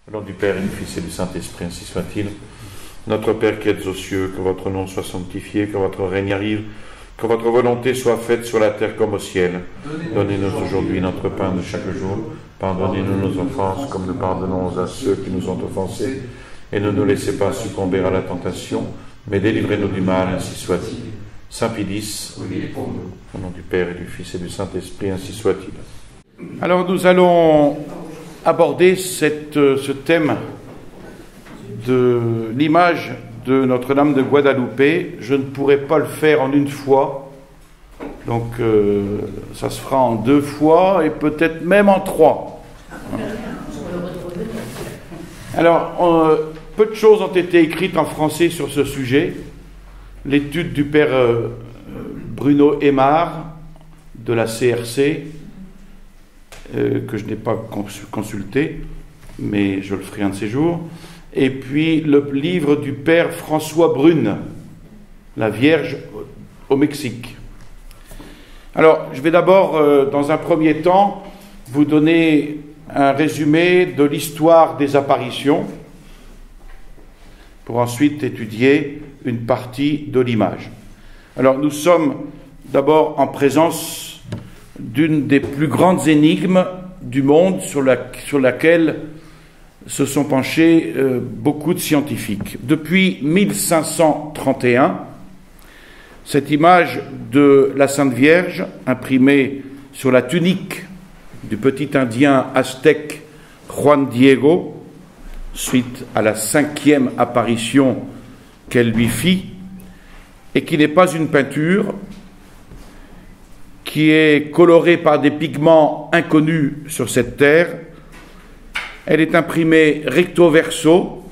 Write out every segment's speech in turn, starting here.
Au nom du Père et du Fils et du Saint-Esprit, ainsi soit-il. Notre Père qui êtes aux cieux, que votre nom soit sanctifié, que votre règne arrive, que votre volonté soit faite sur la terre comme au ciel. Donnez-nous aujourd'hui notre pain de chaque jour. Pardonnez-nous nos offenses, comme nous pardonnons à ceux qui nous ont offensés. Et ne nous laissez pas succomber à la tentation, mais délivrez-nous du mal, ainsi soit-il. Saint Pie-X, au nom du Père et du Fils et du Saint-Esprit, ainsi soit-il. Alors nous allons aborder ce thème de l'image de Notre-Dame de Guadalupe. Je ne pourrai pas le faire en une fois, donc ça se fera en 2 fois et peut-être même en 3. Alors, peu de choses ont été écrites en français sur ce sujet. L'étude du père Bruno Aymar de la CRC, que je n'ai pas consulté, mais je le ferai un de ces jours. Et puis le livre du père François Brune, La Vierge au Mexique. Alors, je vais d'abord, dans un premier temps, vous donner un résumé de l'histoire des apparitions, pour ensuite étudier une partie de l'image. Alors, nous sommes d'abord en présence d'une des plus grandes énigmes du monde sur laquelle se sont penchés beaucoup de scientifiques. Depuis 1531, cette image de la Sainte Vierge, imprimée sur la tunique du petit Indien aztèque Juan Diego, suite à la 5e apparition qu'elle lui fit, et qui n'est pas une peinture, qui est colorée par des pigments inconnus sur cette terre. Elle est imprimée recto verso,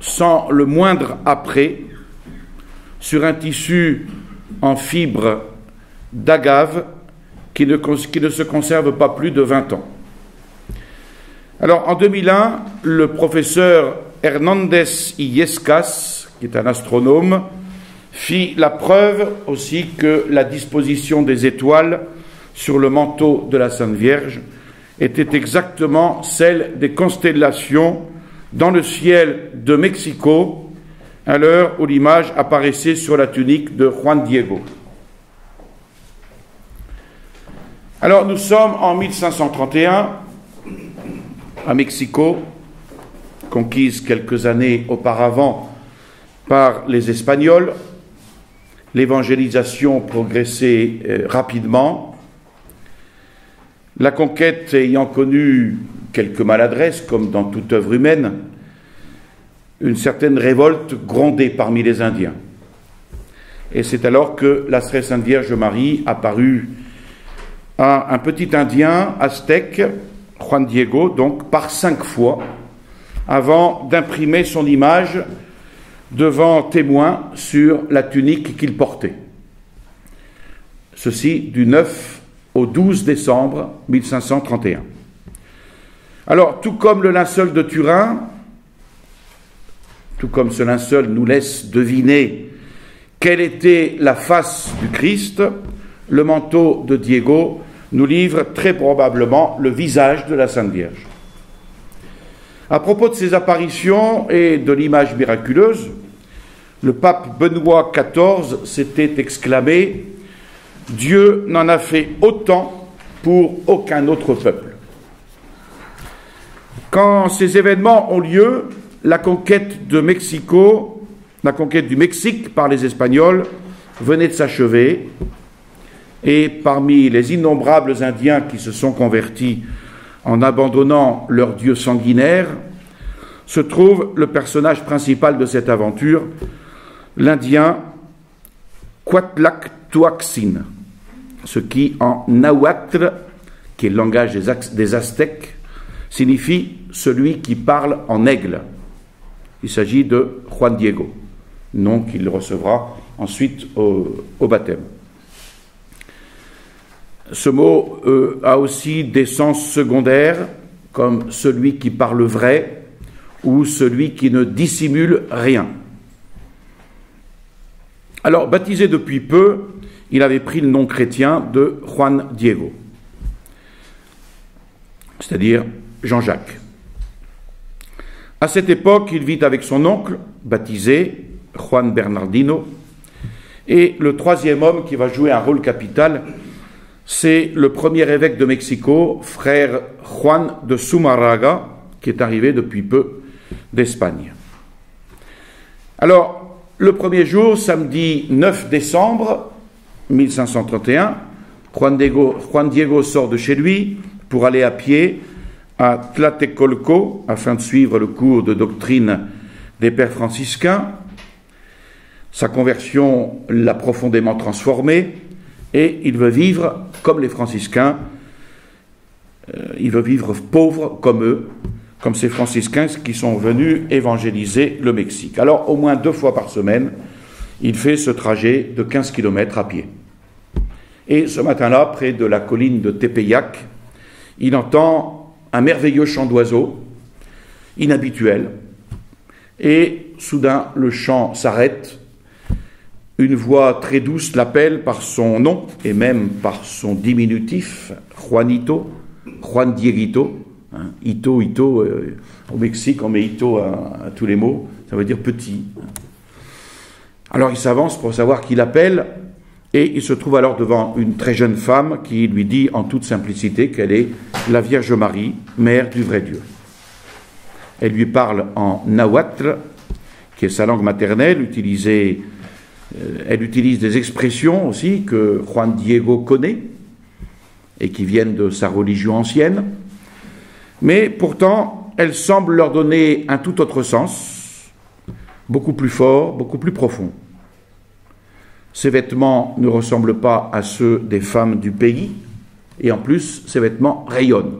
sans le moindre apprêt, sur un tissu en fibre d'agave qui ne se conserve pas plus de 20 ans. Alors, en 2001, le professeur Hernández Illescas, qui est un astronome, fit la preuve aussi que la disposition des étoiles sur le manteau de la Sainte Vierge était exactement celle des constellations dans le ciel de Mexico à l'heure où l'image apparaissait sur la tunique de Juan Diego. Alors nous sommes en 1531 à Mexico, conquise quelques années auparavant par les Espagnols. L'évangélisation progressait rapidement. La conquête ayant connu quelques maladresses, comme dans toute œuvre humaine, une certaine révolte grondait parmi les Indiens. Et c'est alors que la très Sainte Vierge Marie apparut à un petit Indien aztèque, Juan Diego, donc par 5 fois, avant d'imprimer son image devant témoins sur la tunique qu'il portait. Ceci du 9 au 12 décembre 1531. Alors, tout comme le linceul de Turin, tout comme ce linceul nous laisse deviner quelle était la face du Christ, le manteau de Diego nous livre très probablement le visage de la Sainte Vierge. À propos de ces apparitions et de l'image miraculeuse, le pape Benoît XIV s'était exclamé « Dieu n'en a fait autant pour aucun autre peuple ». Quand ces événements ont lieu, la conquête du Mexique par les Espagnols venait de s'achever, et parmi les innombrables Indiens qui se sont convertis en abandonnant leur dieu sanguinaire, se trouve le personnage principal de cette aventure, l'Indien Cuauhtlac-Tuaxin, ce qui en nahuatl, qui est le langage des Aztèques, signifie celui qui parle en aigle. Il s'agit de Juan Diego, nom qu'il recevra ensuite au baptême. Ce mot a aussi des sens secondaires, comme celui qui parle vrai ou celui qui ne dissimule rien. Alors, baptisé depuis peu, il avait pris le nom chrétien de Juan Diego, c'est-à-dire Jean-Jacques. À cette époque, il vit avec son oncle, baptisé Juan Bernardino, et le troisième homme qui va jouer un rôle capital, c'est le premier évêque de Mexico, frère Juan de Zumarraga, qui est arrivé depuis peu d'Espagne. Alors, le premier jour, samedi 9 décembre 1531, Juan Diego sort de chez lui pour aller à pied à Tlatecolco afin de suivre le cours de doctrine des pères franciscains. Sa conversion l'a profondément transformé et il veut vivre comme les franciscains, il veut vivre pauvre comme eux, comme ces franciscains qui sont venus évangéliser le Mexique. Alors, au moins 2 fois par semaine, il fait ce trajet de 15 km à pied. Et ce matin-là, près de la colline de Tepeyac, il entend un merveilleux chant d'oiseaux, inhabituel, et soudain le chant s'arrête. Une voix très douce l'appelle par son nom et même par son diminutif, Juanito, Juan Dieguito. Hein, Ito, au Mexique on met Ito à tous les mots, ça veut dire petit. Alors il s'avance pour savoir qui l'appelle et il se trouve alors devant une très jeune femme qui lui dit en toute simplicité qu'elle est la Vierge Marie, mère du vrai Dieu. Elle lui parle en nahuatl, qui est sa langue maternelle, elle utilise des expressions aussi que Juan Diego connaît et qui viennent de sa religion ancienne, mais pourtant elle semble leur donner un tout autre sens, beaucoup plus fort, beaucoup plus profond. Ses vêtements ne ressemblent pas à ceux des femmes du pays, et en plus ses vêtements rayonnent.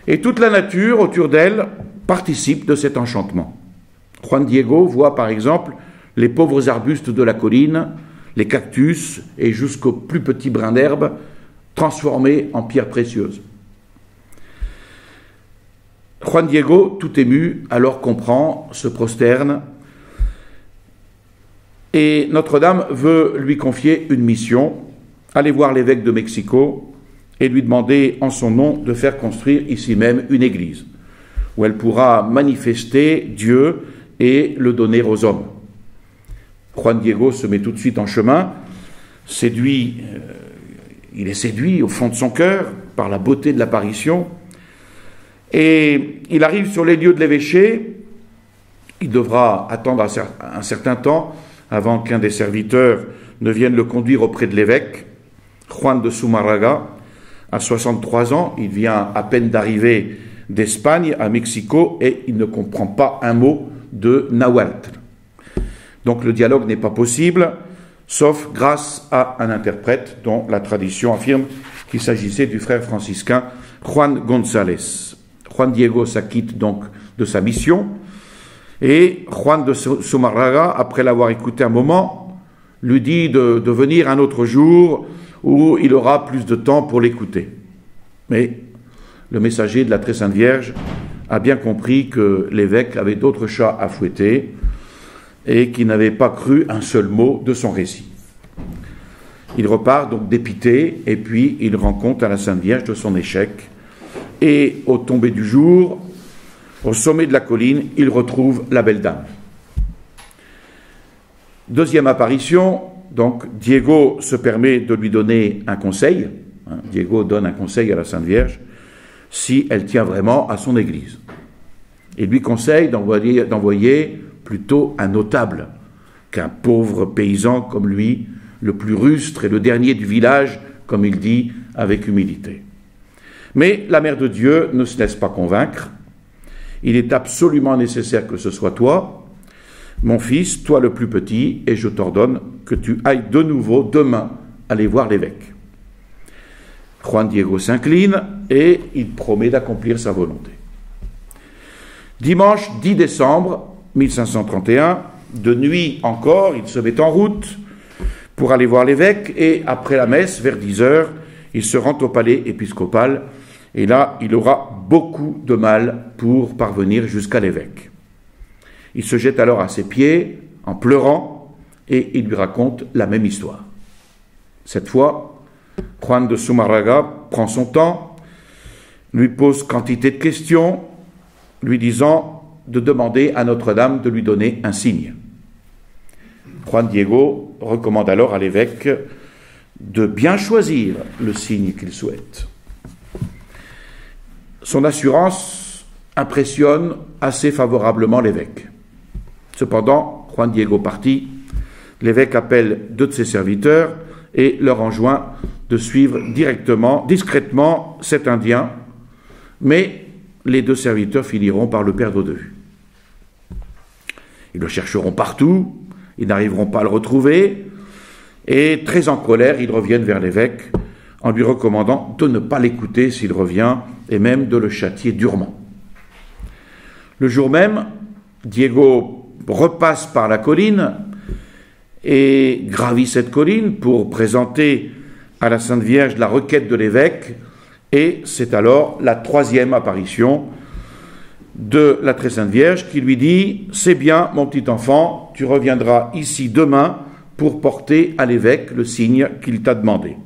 Et toute la nature autour d'elle participe de cet enchantement. Juan Diego voit par exemple les pauvres arbustes de la colline, les cactus et jusqu'aux plus petits brins d'herbe transformés en pierres précieuses. Juan Diego, tout ému, alors comprend, se prosterne, et Notre-Dame veut lui confier une mission, aller voir l'évêque de Mexico et lui demander en son nom de faire construire ici même une église, où elle pourra manifester Dieu et le donner aux hommes. Juan Diego se met tout de suite en chemin, il est séduit au fond de son cœur par la beauté de l'apparition, et il arrive sur les lieux de l'évêché. Il devra attendre un certain temps avant qu'un des serviteurs ne vienne le conduire auprès de l'évêque. Juan de Zumarraga a 63 ans, il vient à peine d'arriver d'Espagne à Mexico et il ne comprend pas un mot de nahuatl. Donc le dialogue n'est pas possible, sauf grâce à un interprète dont la tradition affirme qu'il s'agissait du frère franciscain Juan González. Juan Diego s'acquitte donc de sa mission et Juan de Zumarraga, après l'avoir écouté un moment, lui dit de venir un autre jour où il aura plus de temps pour l'écouter. Mais le messager de la Très Sainte Vierge a bien compris que l'évêque avait d'autres chats à fouetter et qu'il n'avait pas cru un seul mot de son récit. Il repart donc dépité et puis il rend compte à la Sainte Vierge de son échec. Et au tomber du jour, au sommet de la colline, il retrouve la belle dame. Deuxième apparition, donc Diego se permet de lui donner un conseil. Diego donne un conseil à la Sainte Vierge si elle tient vraiment à son église. Il lui conseille d'envoyer plutôt un notable qu'un pauvre paysan comme lui, le plus rustre et le dernier du village, comme il dit avec humilité. Mais la Mère de Dieu ne se laisse pas convaincre. Il est absolument nécessaire que ce soit toi, mon fils, toi le plus petit, et je t'ordonne que tu ailles de nouveau demain aller voir l'évêque. Juan Diego s'incline et il promet d'accomplir sa volonté. Dimanche 10 décembre 1531, de nuit encore, il se met en route pour aller voir l'évêque et après la messe, vers 10 heures, il se rend au palais épiscopal et là, il aura beaucoup de mal pour parvenir jusqu'à l'évêque. Il se jette alors à ses pieds en pleurant et il lui raconte la même histoire. Cette fois, Juan de Zumarraga prend son temps, lui pose quantité de questions lui disant de demander à Notre-Dame de lui donner un signe. Juan Diego recommande alors à l'évêque de bien choisir le signe qu'il souhaite. Son assurance impressionne assez favorablement l'évêque. Cependant, Juan Diego parti, l'évêque appelle 2 de ses serviteurs et leur enjoint de suivre discrètement cet Indien, mais les 2 serviteurs finiront par le perdre de vue. Ils le chercheront partout, ils n'arriveront pas à le retrouver, et très en colère, ils reviennent vers l'évêque en lui recommandant de ne pas l'écouter s'il revient, et même de le châtier durement. Le jour même, Diego repasse par la colline et gravit cette colline pour présenter à la Sainte Vierge la requête de l'évêque, et c'est alors la 3e apparition de la Très Sainte Vierge qui lui dit « C'est bien, mon petit enfant, tu reviendras ici demain pour porter à l'évêque le signe qu'il t'a demandé. »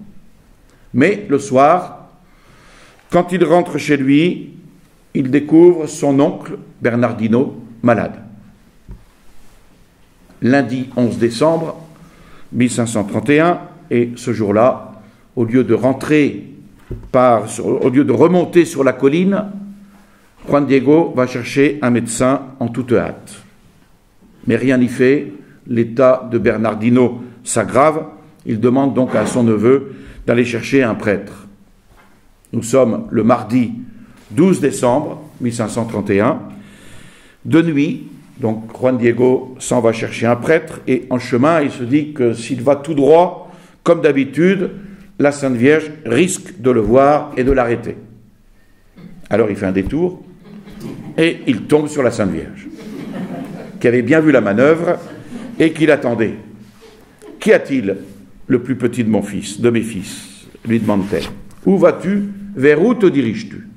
Mais le soir, quand il rentre chez lui, il découvre son oncle Bernardino malade. Lundi 11 décembre 1531, et ce jour-là, au lieu de remonter sur la colline, Juan Diego va chercher un médecin en toute hâte. Mais rien n'y fait, l'état de Bernardino s'aggrave, il demande donc à son neveu d'aller chercher un prêtre. Nous sommes le mardi 12 décembre 1531, de nuit, donc Juan Diego s'en va chercher un prêtre, et en chemin, il se dit que s'il va tout droit, comme d'habitude, la Sainte Vierge risque de le voir et de l'arrêter. Alors il fait un détour, et il tombe sur la Sainte Vierge, qui avait bien vu la manœuvre, et qui l'attendait. « Qu'y a-t-il, le plus petit de mes fils ?» lui demande-t-elle. « Où vas-tu? Vers où te diriges-tu »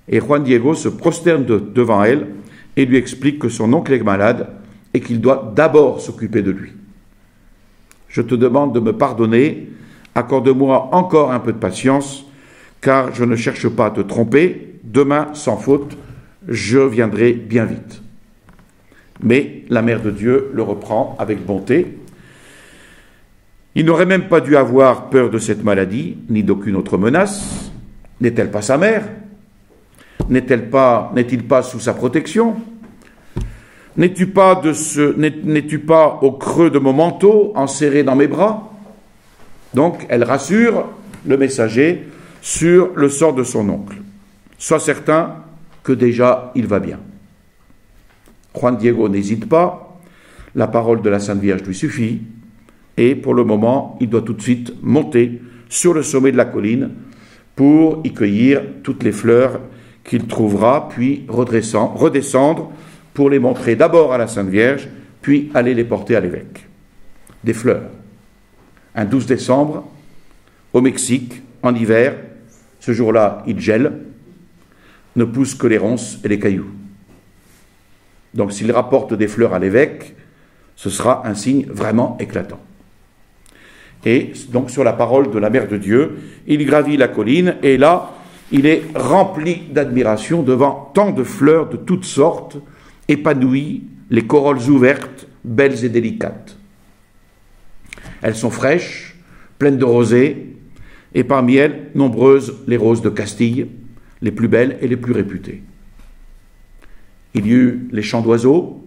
Et Juan Diego se prosterne devant elle et lui explique que son oncle est malade et qu'il doit d'abord s'occuper de lui. « Je te demande de me pardonner, accorde-moi encore un peu de patience, car je ne cherche pas à te tromper, demain, sans faute, je viendrai bien vite. » Mais la Mère de Dieu le reprend avec bonté. Il n'aurait même pas dû avoir peur de cette maladie, ni d'aucune autre menace. N'est-elle pas sa mère? N'est-il pas sous sa protection? N'es-tu pas au creux de mon manteau, enserré dans mes bras? Donc, elle rassure le messager sur le sort de son oncle. Sois certain que déjà il va bien. Juan Diego n'hésite pas, la parole de la Sainte Vierge lui suffit, et pour le moment, il doit tout de suite monter sur le sommet de la colline pour y cueillir toutes les fleurs qu'il trouvera, puis redescendre pour les montrer d'abord à la Sainte Vierge, puis aller les porter à l'évêque. Des fleurs. Un 12 décembre, au Mexique, en hiver, ce jour-là, il gèle, ne pousse que les ronces et les cailloux. Donc s'il rapporte des fleurs à l'évêque, ce sera un signe vraiment éclatant. Et donc sur la parole de la Mère de Dieu, il gravit la colline, et là, il est rempli d'admiration devant tant de fleurs de toutes sortes, épanouies, les corolles ouvertes, belles et délicates. Elles sont fraîches, pleines de rosée, et parmi elles, nombreuses les roses de Castille, les plus belles et les plus réputées. Il y eut les chants d'oiseaux,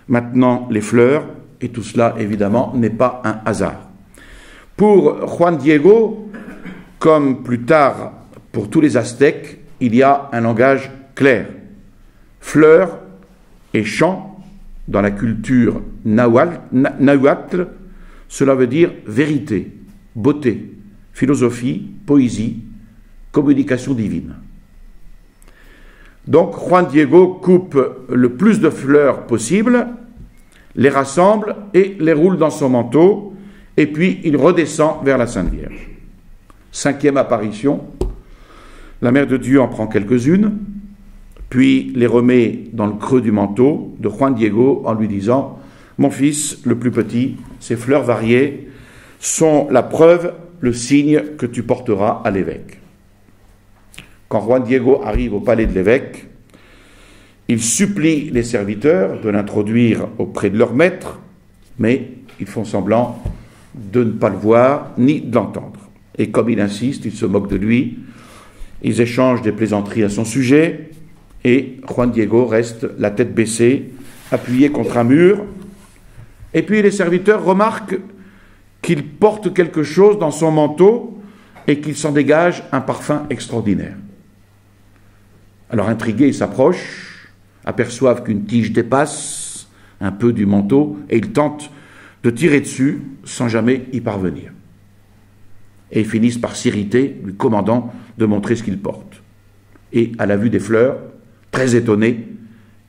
maintenant les fleurs, et tout cela, évidemment, n'est pas un hasard. Pour Juan Diego, comme plus tard pour tous les Aztèques, il y a un langage clair. Fleurs et chants, dans la culture nahuatl, cela veut dire vérité, beauté, philosophie, poésie, communication divine. Donc Juan Diego coupe le plus de fleurs possible, les rassemble et les roule dans son manteau, et puis il redescend vers la Sainte Vierge. 5e apparition, la Mère de Dieu en prend quelques-unes, puis les remet dans le creux du manteau de Juan Diego en lui disant « Mon fils, le plus petit, ces fleurs variées sont la preuve, le signe que tu porteras à l'évêque. » Quand Juan Diego arrive au palais de l'évêque, Ils supplient les serviteurs de l'introduire auprès de leur maître, mais ils font semblant de ne pas le voir ni de l'entendre. Et comme il insiste, ils se moquent de lui, ils échangent des plaisanteries à son sujet, et Juan Diego reste la tête baissée, appuyé contre un mur. Et puis les serviteurs remarquent qu'il porte quelque chose dans son manteau et qu'il s'en dégage un parfum extraordinaire. Alors intrigués, ils s'approchent, aperçoivent qu'une tige dépasse un peu du manteau et ils tentent de tirer dessus sans jamais y parvenir. Et ils finissent par s'irriter, lui commandant de montrer ce qu'il porte. Et à la vue des fleurs, très étonnés,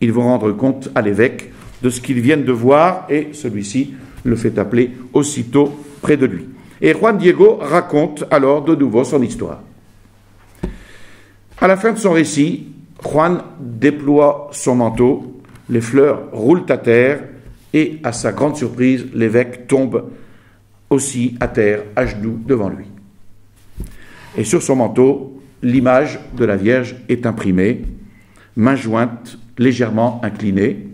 ils vont rendre compte à l'évêque de ce qu'ils viennent de voir et celui-ci le fait appeler aussitôt près de lui. Et Juan Diego raconte alors de nouveau son histoire. À la fin de son récit, Juan déploie son manteau, les fleurs roulent à terre et, à sa grande surprise, l'évêque tombe aussi à terre, à genoux devant lui. Et sur son manteau, l'image de la Vierge est imprimée, main jointe, légèrement inclinée.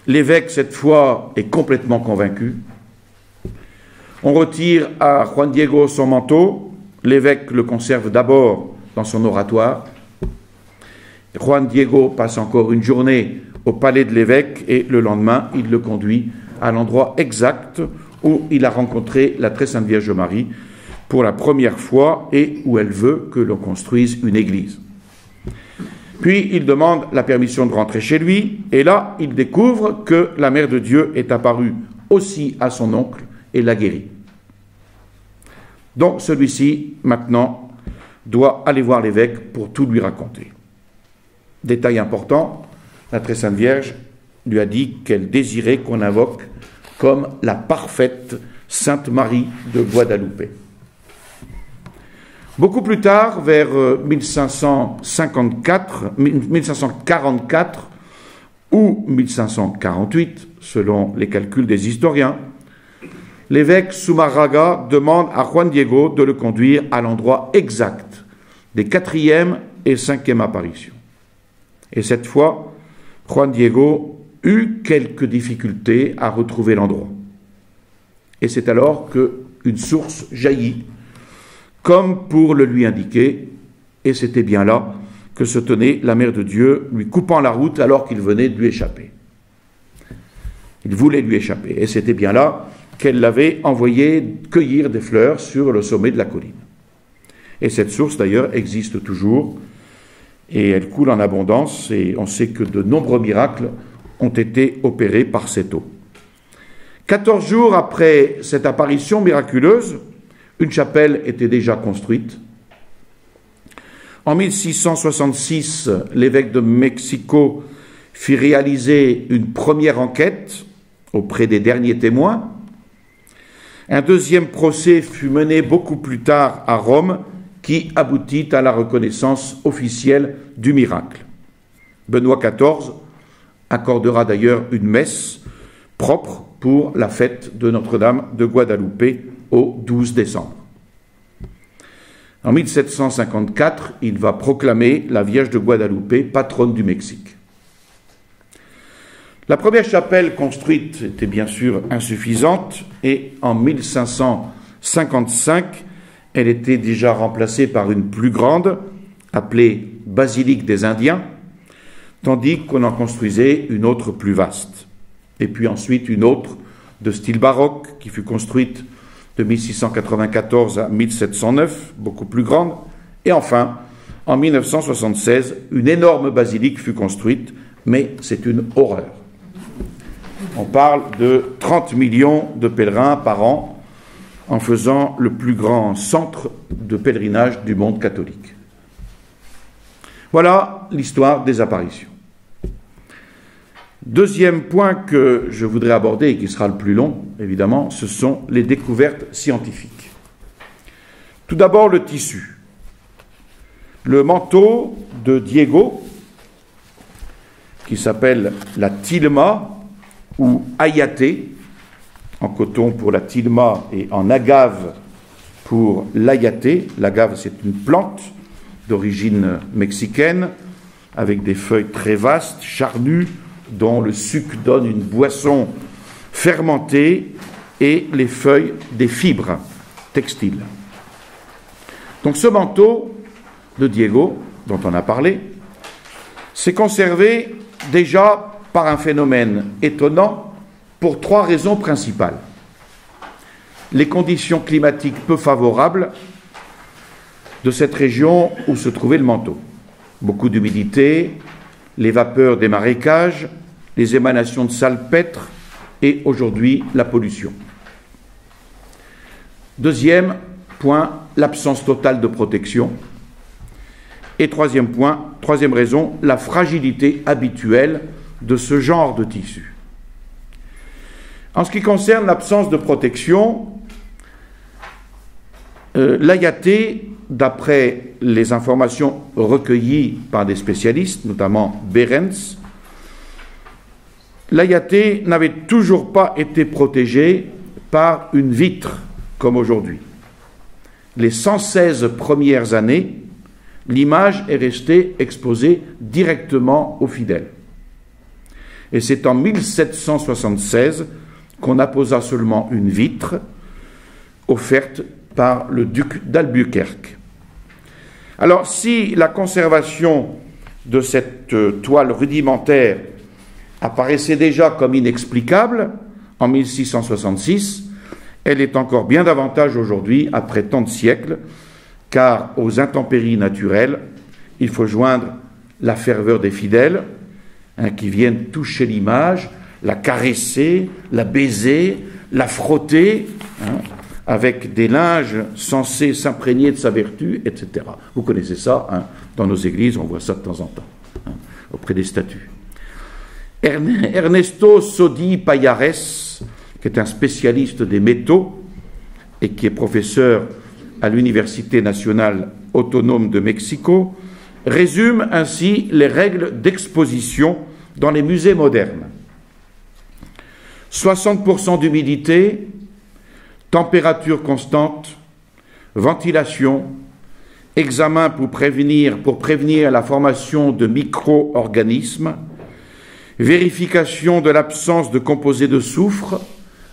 L'évêque, cette fois, est complètement convaincu. On retire à Juan Diego son manteau. L'évêque le conserve d'abord dans son oratoire. Juan Diego passe encore une journée au palais de l'évêque et le lendemain, il le conduit à l'endroit exact où il a rencontré la très sainte Vierge Marie pour la première fois et où elle veut que l'on construise une église. Puis il demande la permission de rentrer chez lui et là, il découvre que la Mère de Dieu est apparue aussi à son oncle et l'a guéri. Donc celui-ci, maintenant, doit aller voir l'évêque pour tout lui raconter. Détail important, la très sainte Vierge lui a dit qu'elle désirait qu'on invoque comme la parfaite Sainte Marie de Guadalupe. Beaucoup plus tard, vers 1544 ou 1548, selon les calculs des historiens, l'évêque Zumarraga demande à Juan Diego de le conduire à l'endroit exact des 4e et 5e apparitions. Et cette fois, Juan Diego eut quelques difficultés à retrouver l'endroit. Et c'est alors qu'une source jaillit, comme pour le lui indiquer, et c'était bien là que se tenait la Mère de Dieu, lui coupant la route alors qu'il venait de lui échapper. Il voulait lui échapper, et c'était bien là qu'elle l'avait envoyé cueillir des fleurs sur le sommet de la colline. Et cette source, d'ailleurs, existe toujours, et elle coule en abondance, et on sait que de nombreux miracles ont été opérés par cette eau. 14 jours après cette apparition miraculeuse, une chapelle était déjà construite. En 1666, l'évêque de Mexico fit réaliser une première enquête auprès des derniers témoins. Un deuxième procès fut mené beaucoup plus tard à Rome, qui aboutit à la reconnaissance officielle du miracle. Benoît XIV accordera d'ailleurs une messe propre pour la fête de Notre-Dame de Guadalupe au 12 décembre. En 1754, il va proclamer la Vierge de Guadalupe patronne du Mexique. La première chapelle construite était bien sûr insuffisante et en 1555, elle était déjà remplacée par une plus grande, appelée Basilique des Indiens, tandis qu'on en construisait une autre plus vaste. Et puis ensuite une autre de style baroque qui fut construite de 1694 à 1709, beaucoup plus grande. Et enfin, en 1976, une énorme basilique fut construite, mais c'est une horreur. On parle de 30 millions de pèlerins par an, en faisant le plus grand centre de pèlerinage du monde catholique. Voilà l'histoire des apparitions. Deuxième point que je voudrais aborder, et qui sera le plus long, évidemment, ce sont les découvertes scientifiques. Tout d'abord, le tissu. Le manteau de Diego, qui s'appelle la tilma, ou ayaté, en coton pour la tilma et en agave pour l'ayaté. L'agave, c'est une plante d'origine mexicaine, avec des feuilles très vastes, charnues, dont le suc donne une boisson fermentée, et les feuilles des fibres textiles. Donc ce manteau de Diego, dont on a parlé, s'est conservé déjà par un phénomène étonnant pour 3 raisons principales. Les conditions climatiques peu favorables de cette région où se trouvait le manteau. Beaucoup d'humidité, les vapeurs des marécages, les émanations de salpêtre et aujourd'hui la pollution. Deuxième point, l'absence totale de protection. Et troisième raison, la fragilité habituelle de ce genre de tissu. En ce qui concerne l'absence de protection, l'Ayaté, d'après les informations recueillies par des spécialistes, notamment Behrens, l'Ayaté n'avait toujours pas été protégée par une vitre comme aujourd'hui. Les 116 premières années, l'image est restée exposée directement aux fidèles. Et c'est en 1776 qu'on apposa seulement une vitre offerte par le duc d'Albuquerque. Alors, si la conservation de cette toile rudimentaire apparaissait déjà comme inexplicable en 1666, elle est encore bien davantage aujourd'hui, après tant de siècles, car aux intempéries naturelles, il faut joindre la ferveur des fidèles, qui viennent toucher l'image, la caresser, la baiser, la frotter, avec des linges censés s'imprégner de sa vertu, etc. Vous connaissez ça, dans nos églises, on voit ça de temps en temps, auprès des statues. Ernesto Sodi Payares, qui est un spécialiste des métaux et qui est professeur à l'Université nationale autonome de Mexico, résume ainsi les règles d'exposition dans les musées modernes. 60% d'humidité, température constante, ventilation, examen pour prévenir la formation de micro-organismes, vérification de l'absence de composés de soufre,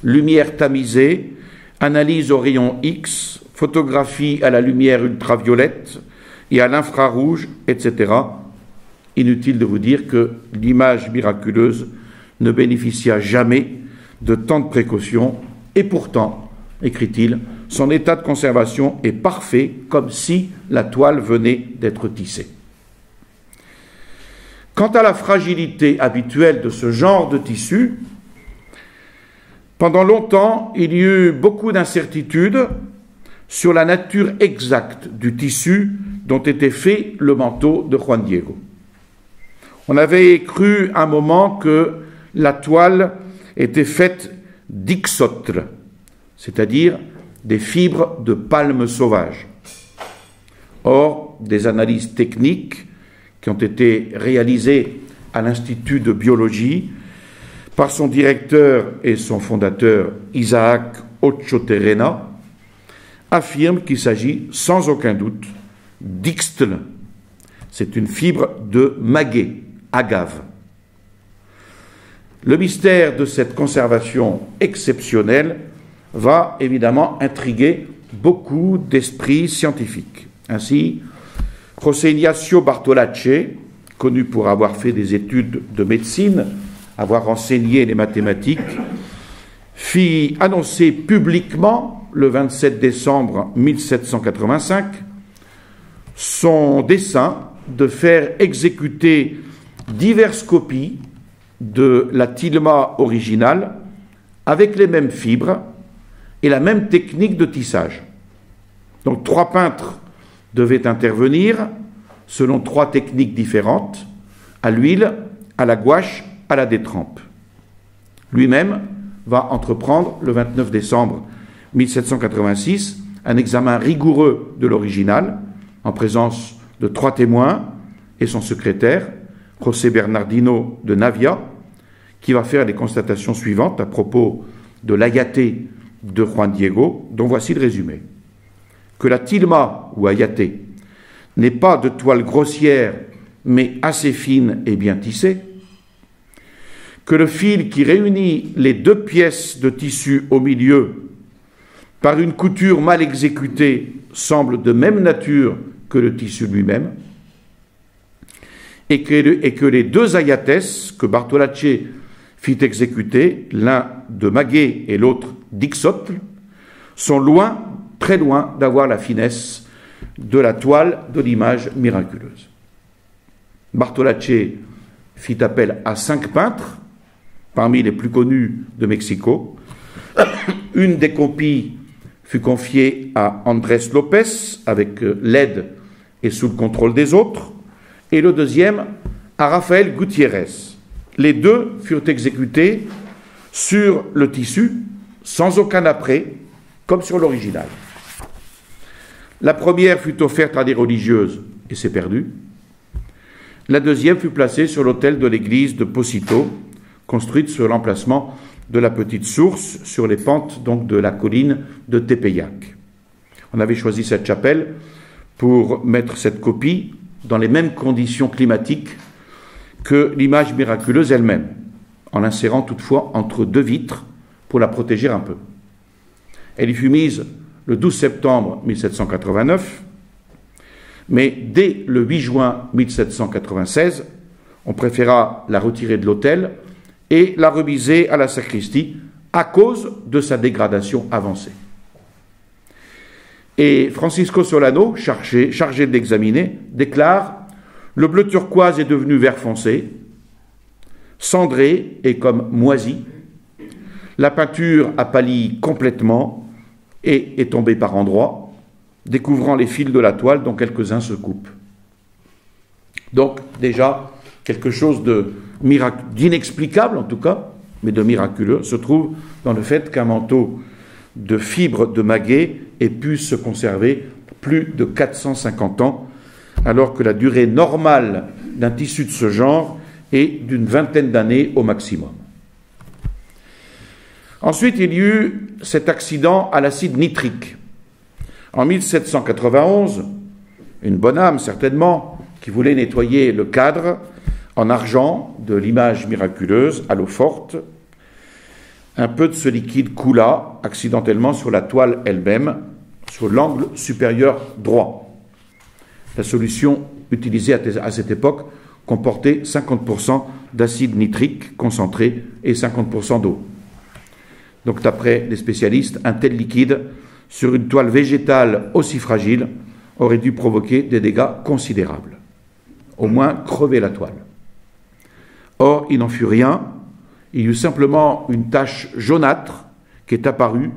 lumière tamisée, analyse au rayon X, photographie à la lumière ultraviolette et à l'infrarouge, etc. Inutile de vous dire que l'image miraculeuse ne bénéficia jamais de tant de précautions et pourtant, écrit-il, son état de conservation est parfait comme si la toile venait d'être tissée. Quant à la fragilité habituelle de ce genre de tissu, pendant longtemps, il y eut beaucoup d'incertitudes sur la nature exacte du tissu dont était fait le manteau de Juan Diego. On avait cru un moment que la toile était faite d'ixotre, c'est-à-dire des fibres de palme sauvage. Or, des analyses techniques qui ont été réalisées à l'Institut de biologie par son directeur et son fondateur Isaac Ochoterena, affirment qu'il s'agit sans aucun doute d'ixtle. C'est une fibre de maguey, agave. Le mystère de cette conservation exceptionnelle va évidemment intriguer beaucoup d'esprits scientifiques. Ainsi, José Ignacio Bartolacci, connu pour avoir fait des études de médecine, avoir enseigné les mathématiques, fit annoncer publiquement, le 27 décembre 1785, son dessein de faire exécuter diverses copies de la tilma originale avec les mêmes fibres et la même technique de tissage. Donc 3 peintres devaient intervenir selon 3 techniques différentes, à l'huile, à la gouache, à la détrempe. Lui-même va entreprendre, le 29 décembre 1786, un examen rigoureux de l'original, en présence de 3 témoins et son secrétaire, José Bernardino de Navia, qui va faire les constatations suivantes à propos de l'Ayaté de Juan Diego, dont voici le résumé. Que la tilma, ou Ayaté, n'est pas de toile grossière mais assez fine et bien tissée, que le fil qui réunit les deux pièces de tissu au milieu par une couture mal exécutée semble de même nature que le tissu lui-même, et que les deux ayates que Bartolacci fit exécuter, l'un de Maguet et l'autre d'Ixotle, sont loin, très loin, d'avoir la finesse de la toile de l'image miraculeuse. Bartolacci fit appel à 5 peintres, parmi les plus connus de Mexico. Une des copies fut confiée à Andrés Lopez, avec l'aide et sous le contrôle des autres, et le deuxième à Rafael Gutiérrez. Les deux furent exécutés sur le tissu, sans aucun apprêt, comme sur l'original. La première fut offerte à des religieuses et s'est perdue. La deuxième fut placée sur l'autel de l'église de Pocito, construite sur l'emplacement de la petite source, sur les pentes donc de la colline de Tepeyac. On avait choisi cette chapelle pour mettre cette copie dans les mêmes conditions climatiques que l'image miraculeuse elle-même, en l'insérant toutefois entre 2 vitres pour la protéger un peu. Elle y fut mise le 12 septembre 1789, mais dès le 8 juin 1796, on préféra la retirer de l'autel et la remiser à la sacristie à cause de sa dégradation avancée. Et Francisco Solano, chargé de l'examiner, déclare « Le bleu turquoise est devenu vert foncé, cendré et comme moisi. La peinture a pâli complètement et est tombée par endroits, découvrant les fils de la toile dont quelques-uns se coupent. » Donc déjà, quelque chose d'inexplicable en tout cas, mais de miraculeux, se trouve dans le fait qu'un manteau de fibres de Maguet ait pu se conserver plus de 450 ans, alors que la durée normale d'un tissu de ce genre est d'une 20aine d'années au maximum. Ensuite, il y eut cet accident à l'acide nitrique. En 1791, une bonne âme certainement, qui voulait nettoyer le cadre en argent de l'image miraculeuse à l'eau forte, un peu de ce liquide coula accidentellement sur la toile elle-même, sur l'angle supérieur droit. La solution utilisée à cette époque comportait 50% d'acide nitrique concentré et 50% d'eau. Donc d'après les spécialistes, un tel liquide sur une toile végétale aussi fragile aurait dû provoquer des dégâts considérables, au moins crever la toile. Or, il n'en fut rien, il y eut simplement une tache jaunâtre qui est apparue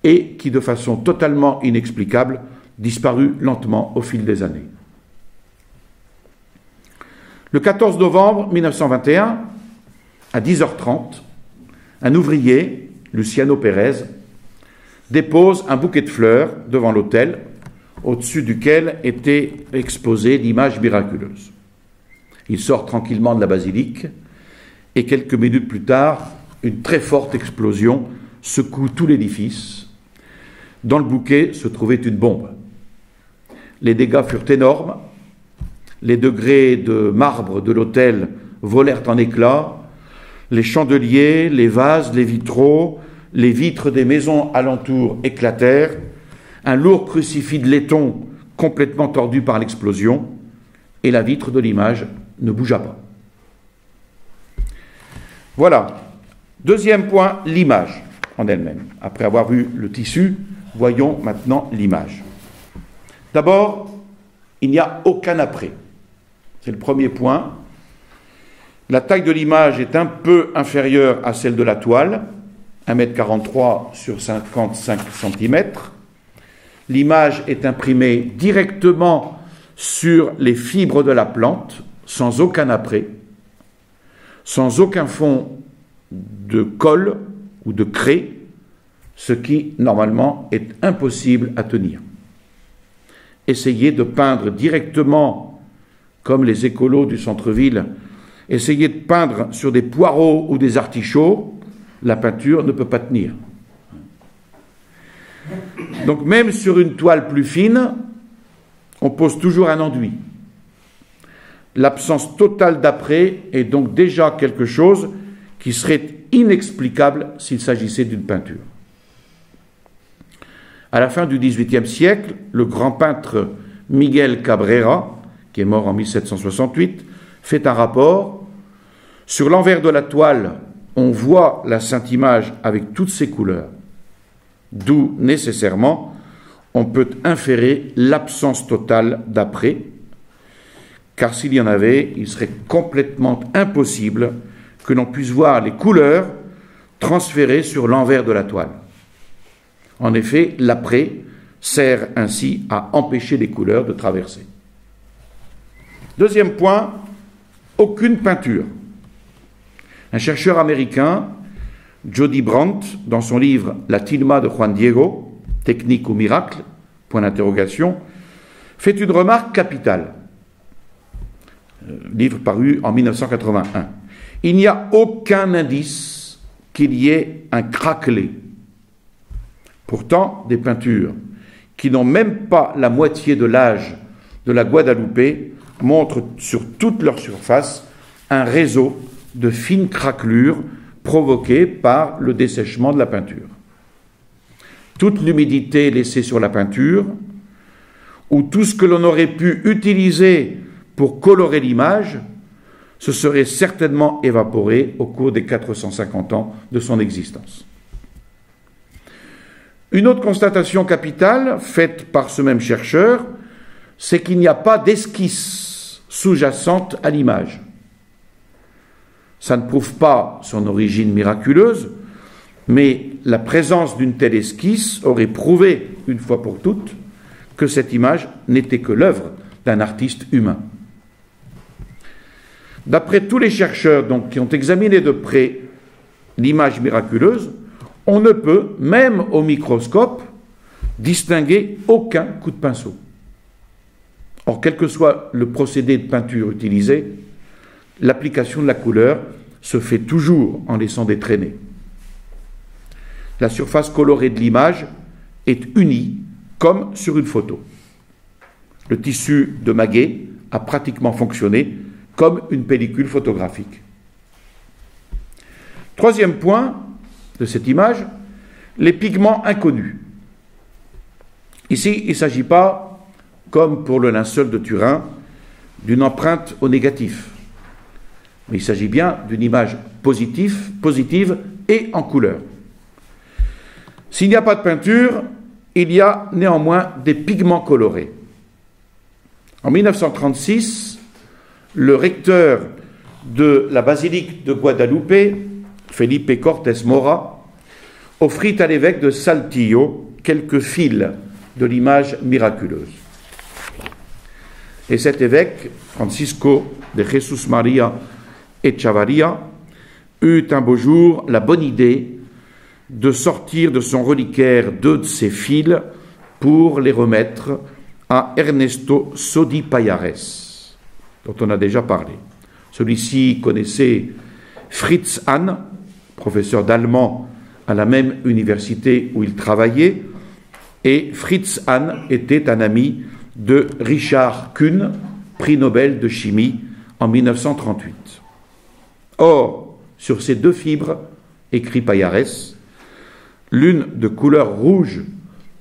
et qui, de façon totalement inexplicable, disparut lentement au fil des années. Le 14 novembre 1921, à 10h30, un ouvrier, Luciano Pérez, dépose un bouquet de fleurs devant l'autel, au-dessus duquel était exposée l'image miraculeuse. Il sort tranquillement de la basilique, et quelques minutes plus tard, une très forte explosion secoue tout l'édifice. Dans le bouquet se trouvait une bombe. Les dégâts furent énormes, les degrés de marbre de l'autel volèrent en éclats, les chandeliers, les vases, les vitraux, les vitres des maisons alentour éclatèrent, un lourd crucifix de laiton complètement tordu par l'explosion, et la vitre de l'image ne bougea pas. Voilà. Deuxième point, l'image en elle-même. Après avoir vu le tissu, voyons maintenant l'image. D'abord, il n'y a aucun après. C'est le premier point. La taille de l'image est un peu inférieure à celle de la toile, 1,43 m sur 55 cm. L'image est imprimée directement sur les fibres de la plante, sans aucun après, sans aucun fond de colle ou de craie, ce qui, normalement, est impossible à tenir. Essayez de peindre directement, comme les écolos du centre-ville, essayez de peindre sur des poireaux ou des artichauts, la peinture ne peut pas tenir. Donc même sur une toile plus fine, on pose toujours un enduit. L'absence totale d'après est donc déjà quelque chose qui serait inexplicable s'il s'agissait d'une peinture. À la fin du XVIIIe siècle, le grand peintre Miguel Cabrera, qui est mort en 1768, fait un rapport. Sur l'envers de la toile, on voit la Sainte Image avec toutes ses couleurs, d'où nécessairement on peut inférer l'absence totale d'après, car s'il y en avait, il serait complètement impossible que l'on puisse voir les couleurs transférées sur l'envers de la toile. En effet, l'après sert ainsi à empêcher les couleurs de traverser. Deuxième point, aucune peinture. Un chercheur américain, Jody Brandt, dans son livre « La tilma de Juan Diego, technique ou miracle ?», point d'interrogation, fait une remarque capitale. Livre paru en 1981. Il n'y a aucun indice qu'il y ait un craquelé. Pourtant, des peintures qui n'ont même pas la moitié de l'âge de la Guadeloupe montrent sur toute leur surface un réseau de fines craquelures provoquées par le dessèchement de la peinture. Toute l'humidité laissée sur la peinture, ou tout ce que l'on aurait pu utiliser pour colorer l'image, se serait certainement évaporé au cours des 450 ans de son existence. Une autre constatation capitale, faite par ce même chercheur, c'est qu'il n'y a pas d'esquisse sous-jacente à l'image. Ça ne prouve pas son origine miraculeuse, mais la présence d'une telle esquisse aurait prouvé, une fois pour toutes, que cette image n'était que l'œuvre d'un artiste humain. D'après tous les chercheurs donc, qui ont examiné de près l'image miraculeuse, on ne peut, même au microscope, distinguer aucun coup de pinceau. Or, quel que soit le procédé de peinture utilisé, l'application de la couleur se fait toujours en laissant des traînées. La surface colorée de l'image est unie, comme sur une photo. Le tissu de Maguet a pratiquement fonctionné comme une pellicule photographique. Troisième point de cette image, les pigments inconnus. Ici, il ne s'agit pas, comme pour le linceul de Turin, d'une empreinte au négatif. Mais il s'agit bien d'une image positive et en couleur. S'il n'y a pas de peinture, il y a néanmoins des pigments colorés. En 1936, le recteur de la basilique de Guadalupe, Felipe Cortés Mora, offrit à l'évêque de Saltillo quelques fils de l'image miraculeuse. Et cet évêque, Francisco de Jesus María Echavarría, eut un beau jour la bonne idée de sortir de son reliquaire 2 de ses fils pour les remettre à Ernesto Sodi Payares, dont on a déjà parlé. Celui-ci connaissait Fritz Hahn, professeur d'allemand à la même université où il travaillait, et Fritz Hahn était un ami de Richard Kuhn, prix Nobel de chimie en 1938. Or, sur ces 2 fibres, écrit Payares, l'une de couleur rouge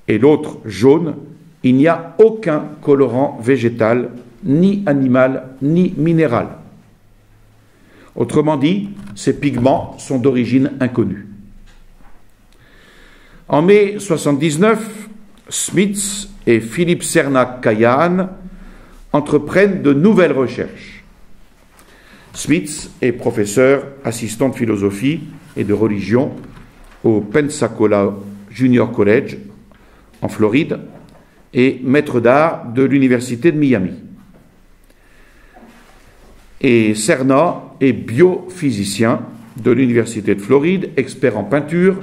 et l'autre jaune, il n'y a aucun colorant végétal, ni animal, ni minéral. Autrement dit, ces pigments sont d'origine inconnue. En mai 1979, Smits et Philippe Sernac-Kayahan entreprennent de nouvelles recherches. Smits est professeur assistant de philosophie et de religion au Pensacola Junior College en Floride et maître d'art de l'université de Miami. Et Serna est biophysicien de l'université de Floride, expert en peinture,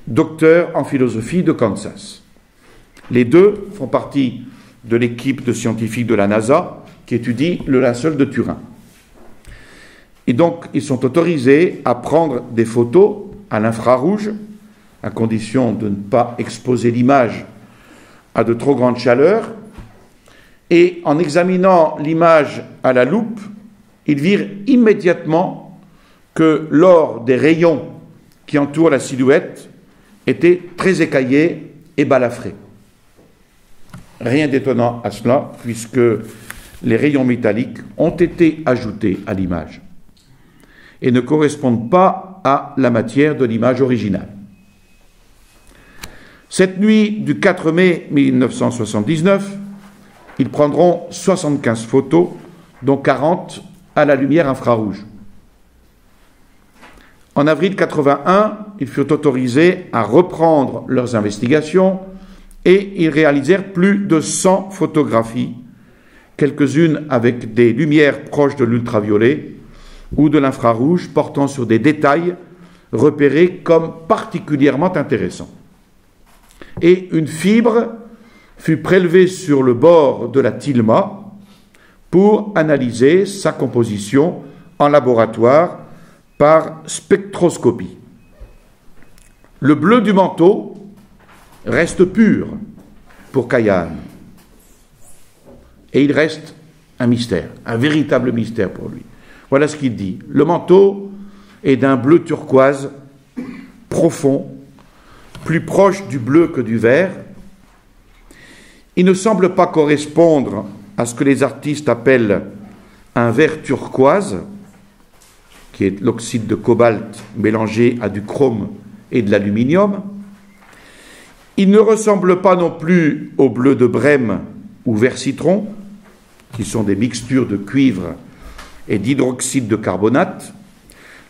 docteur en philosophie de Kansas. Les deux font partie de l'équipe de scientifiques de la NASA qui étudie le linceul de Turin. Et donc, ils sont autorisés à prendre des photos à l'infrarouge, à condition de ne pas exposer l'image à de trop grande chaleur, et en examinant l'image à la loupe, ils virent immédiatement que l'or des rayons qui entourent la silhouette était très écaillé et balafré. Rien d'étonnant à cela, puisque les rayons métalliques ont été ajoutés à l'image et ne correspondent pas à la matière de l'image originale. Cette nuit du 4 mai 1979, ils prendront 75 photos, dont 40 à la lumière infrarouge. En avril 81, ils furent autorisés à reprendre leurs investigations et ils réalisèrent plus de 100 photographies, quelques-unes avec des lumières proches de l'ultraviolet ou de l'infrarouge portant sur des détails repérés comme particulièrement intéressants. Et une fibre fut prélevée sur le bord de la tilma pour analyser sa composition en laboratoire par spectroscopie. Le bleu du manteau reste pur pour Kaya Han. Et il reste un mystère, un véritable mystère pour lui. Voilà ce qu'il dit. Le manteau est d'un bleu turquoise profond, plus proche du bleu que du vert. Il ne semble pas correspondre à ce que les artistes appellent un vert turquoise, qui est l'oxyde de cobalt mélangé à du chrome et de l'aluminium. Il ne ressemble pas non plus au bleu de Brême ou vert citron, qui sont des mixtures de cuivre et d'hydroxyde de carbonate.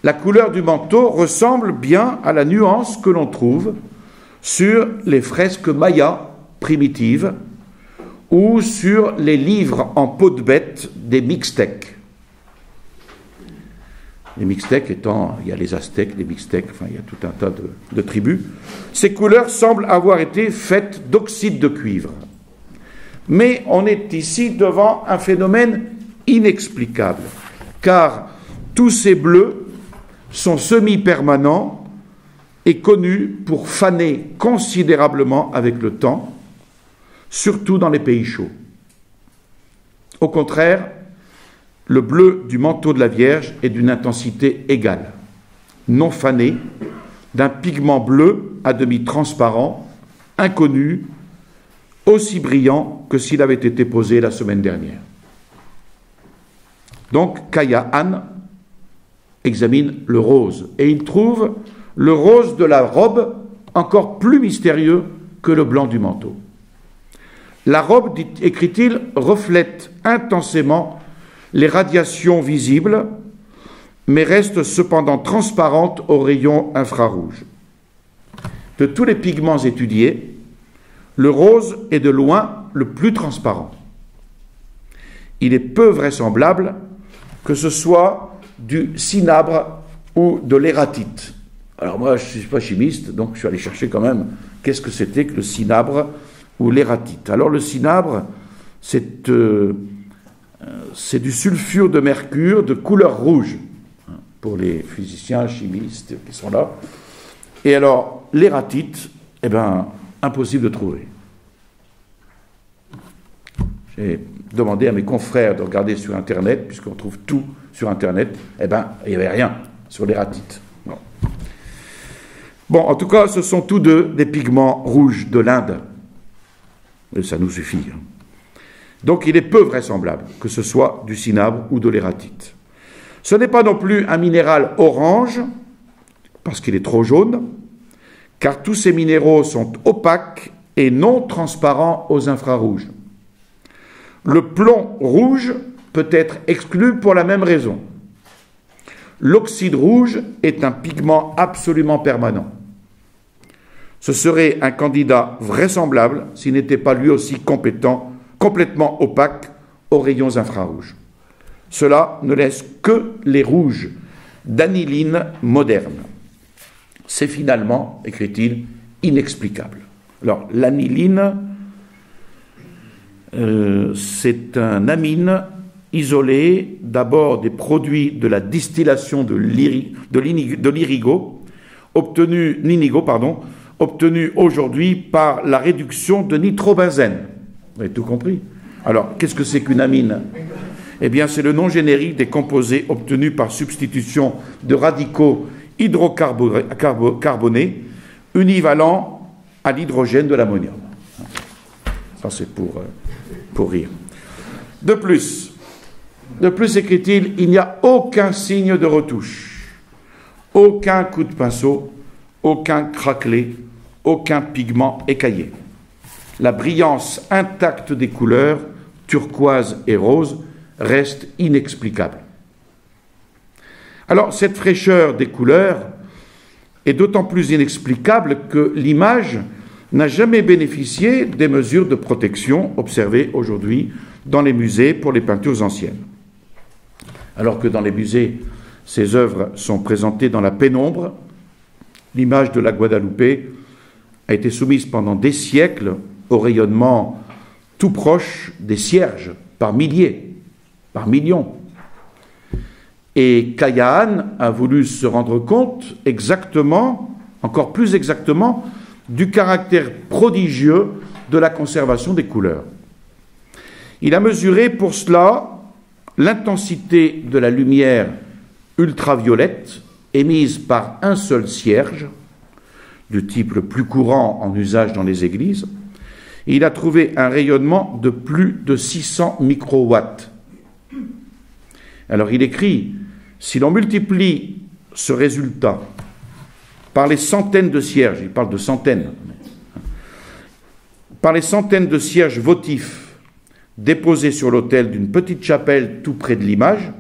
La couleur du manteau ressemble bien à la nuance que l'on trouve sur les fresques mayas primitives ou sur les livres en peau de bête des Mixtèques. Les Mixtèques étant, il y a les Aztèques, les Mixtèques, enfin il y a tout un tas de tribus. Ces couleurs semblent avoir été faites d'oxyde de cuivre. Mais on est ici devant un phénomène inexplicable, car tous ces bleus sont semi-permanents et connus pour faner considérablement avec le temps, surtout dans les pays chauds. Au contraire, le bleu du manteau de la Vierge est d'une intensité égale, non fané, d'un pigment bleu à demi transparent, inconnu, aussi brillant que s'il avait été posé la semaine dernière. Donc Kaya Han examine le rose et il trouve le rose de la robe encore plus mystérieux que le blanc du manteau. La robe, écrit-il, reflète intensément les radiations visibles, mais reste cependant transparente aux rayons infrarouges. De tous les pigments étudiés, le rose est de loin le plus transparent. Il est peu vraisemblable que ce soit du cinabre ou de l'ératite. Alors moi, je ne suis pas chimiste, donc je suis allé chercher quand même qu'est-ce que c'était que le cinabre ou l'ératite. Alors le cinabre, c'est du sulfure de mercure de couleur rouge, pour les physiciens, chimistes qui sont là. Et alors, l'ératite, eh bien, impossible de trouver. J'ai demandé à mes confrères de regarder sur Internet, puisqu'on trouve tout sur Internet, eh bien, il n'y avait rien sur l'ératite. Bon, en tout cas, ce sont tous deux des pigments rouges de l'Inde. Et ça nous suffit. Donc, il est peu vraisemblable que ce soit du cinabre ou de l'ératite. Ce n'est pas non plus un minéral orange, parce qu'il est trop jaune, car tous ces minéraux sont opaques et non transparents aux infrarouges. Le plomb rouge peut être exclu pour la même raison. L'oxyde rouge est un pigment absolument permanent. Ce serait un candidat vraisemblable s'il n'était pas lui aussi complètement opaque aux rayons infrarouges. Cela ne laisse que les rouges d'aniline moderne. C'est finalement, écrit-il, inexplicable. Alors, l'aniline, c'est un amine isolé d'abord des produits de la distillation de l'inigo, obtenu aujourd'hui par la réduction de nitrobenzène. Vous avez tout compris. Alors, qu'est-ce que c'est qu'une amine? Eh bien, c'est le nom générique des composés obtenus par substitution de radicaux hydrocarbonés univalents à l'hydrogène de l'ammonium. Ça, c'est pour rire. De plus, écrit-il, il n'y a aucun signe de retouche, aucun coup de pinceau, aucun craquelé, aucun pigment écaillé. La brillance intacte des couleurs, turquoise et rose, reste inexplicable. Alors, cette fraîcheur des couleurs est d'autant plus inexplicable que l'image n'a jamais bénéficié des mesures de protection observées aujourd'hui dans les musées pour les peintures anciennes. Alors que dans les musées, ces œuvres sont présentées dans la pénombre, l'image de la Guadeloupe a été soumise pendant des siècles au rayonnement tout proche des cierges, par milliers, par millions. Et Callahan a voulu se rendre compte exactement, encore plus exactement, du caractère prodigieux de la conservation des couleurs. Il a mesuré pour cela l'intensité de la lumière ultraviolette émise par un seul cierge, du type le plus courant en usage dans les églises, et il a trouvé un rayonnement de plus de 600 microwatts. Alors il écrit, si l'on multiplie ce résultat par les centaines de cierges, il parle de centaines, par les centaines de cierges votifs déposés sur l'autel d'une petite chapelle tout près de l'image,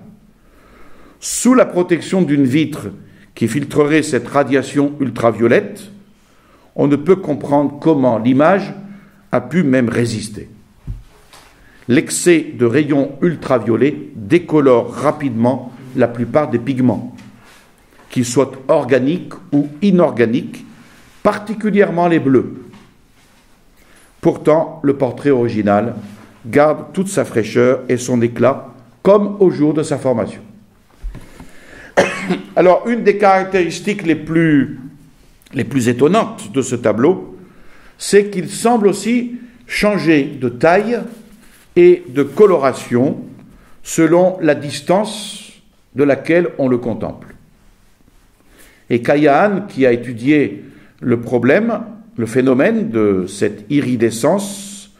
sous la protection d'une vitre qui filtrerait cette radiation ultraviolette, on ne peut comprendre comment l'image a pu même résister. L'excès de rayons ultraviolets décolore rapidement la plupart des pigments, qu'ils soient organiques ou inorganiques, particulièrement les bleus. Pourtant, le portrait original garde toute sa fraîcheur et son éclat comme au jour de sa formation. Alors, une des caractéristiques les plus étonnantes de ce tableau, c'est qu'il semble aussi changer de taille et de coloration selon la distance de laquelle on le contemple. Et Callahan, qui a étudié le phénomène de cette iridescence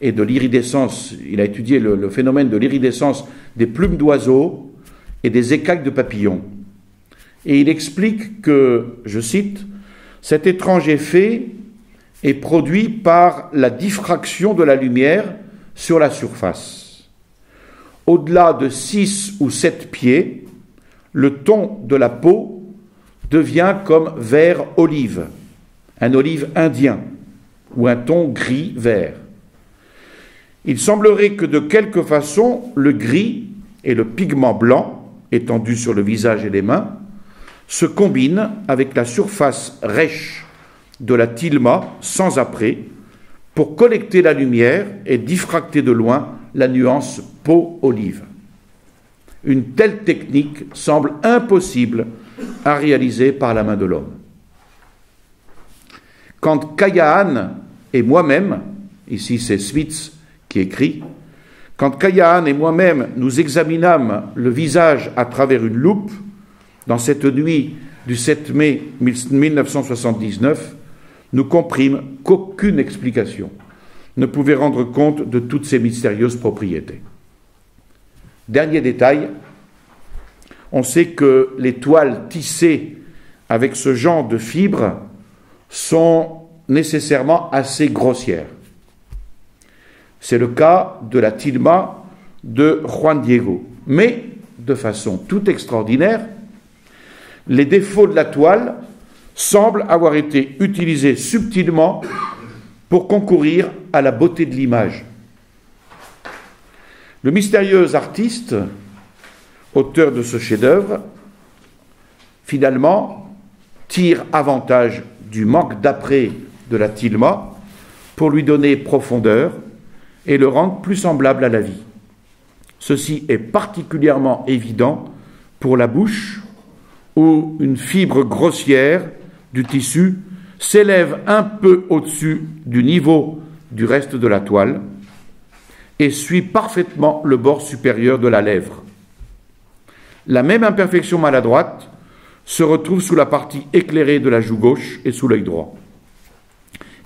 et de l'iridescence, il a étudié le phénomène de l'iridescence des plumes d'oiseaux et des écailles de papillons. Et il explique que, je cite, « cet étrange effet est produit par la diffraction de la lumière sur la surface. Au-delà de 6 ou 7 pieds, le ton de la peau devient comme vert olive, un olive indien, ou un ton gris-vert. Il semblerait que de quelque façon, le gris et le pigment blanc, étendu sur le visage et les mains, se combinent avec la surface rêche de la tilma sans après pour collecter la lumière et diffracter de loin la nuance peau-olive. Une telle technique semble impossible à réaliser par la main de l'homme. Quand Callahan et moi-même, ici c'est Smith qui écrit, quand Callahan et moi-même nous examinâmes le visage à travers une loupe, dans cette nuit du 7 mai 1979, nous comprîmes qu'aucune explication ne pouvait rendre compte de toutes ces mystérieuses propriétés. Dernier détail, on sait que les toiles tissées avec ce genre de fibres sont nécessairement assez grossières. C'est le cas de la tilma de Juan Diego. Mais, de façon tout extraordinaire, les défauts de la toile semblent avoir été utilisés subtilement pour concourir à la beauté de l'image. Le mystérieux artiste, auteur de ce chef-d'œuvre, finalement, tire avantage du manque d'apprêt de la tilma pour lui donner profondeur et le rendre plus semblable à la vie. Ceci est particulièrement évident pour la bouche, où une fibre grossière du tissu s'élève un peu au-dessus du niveau du reste de la toile, et suit parfaitement le bord supérieur de la lèvre. La même imperfection maladroite se retrouve sous la partie éclairée de la joue gauche et sous l'œil droit.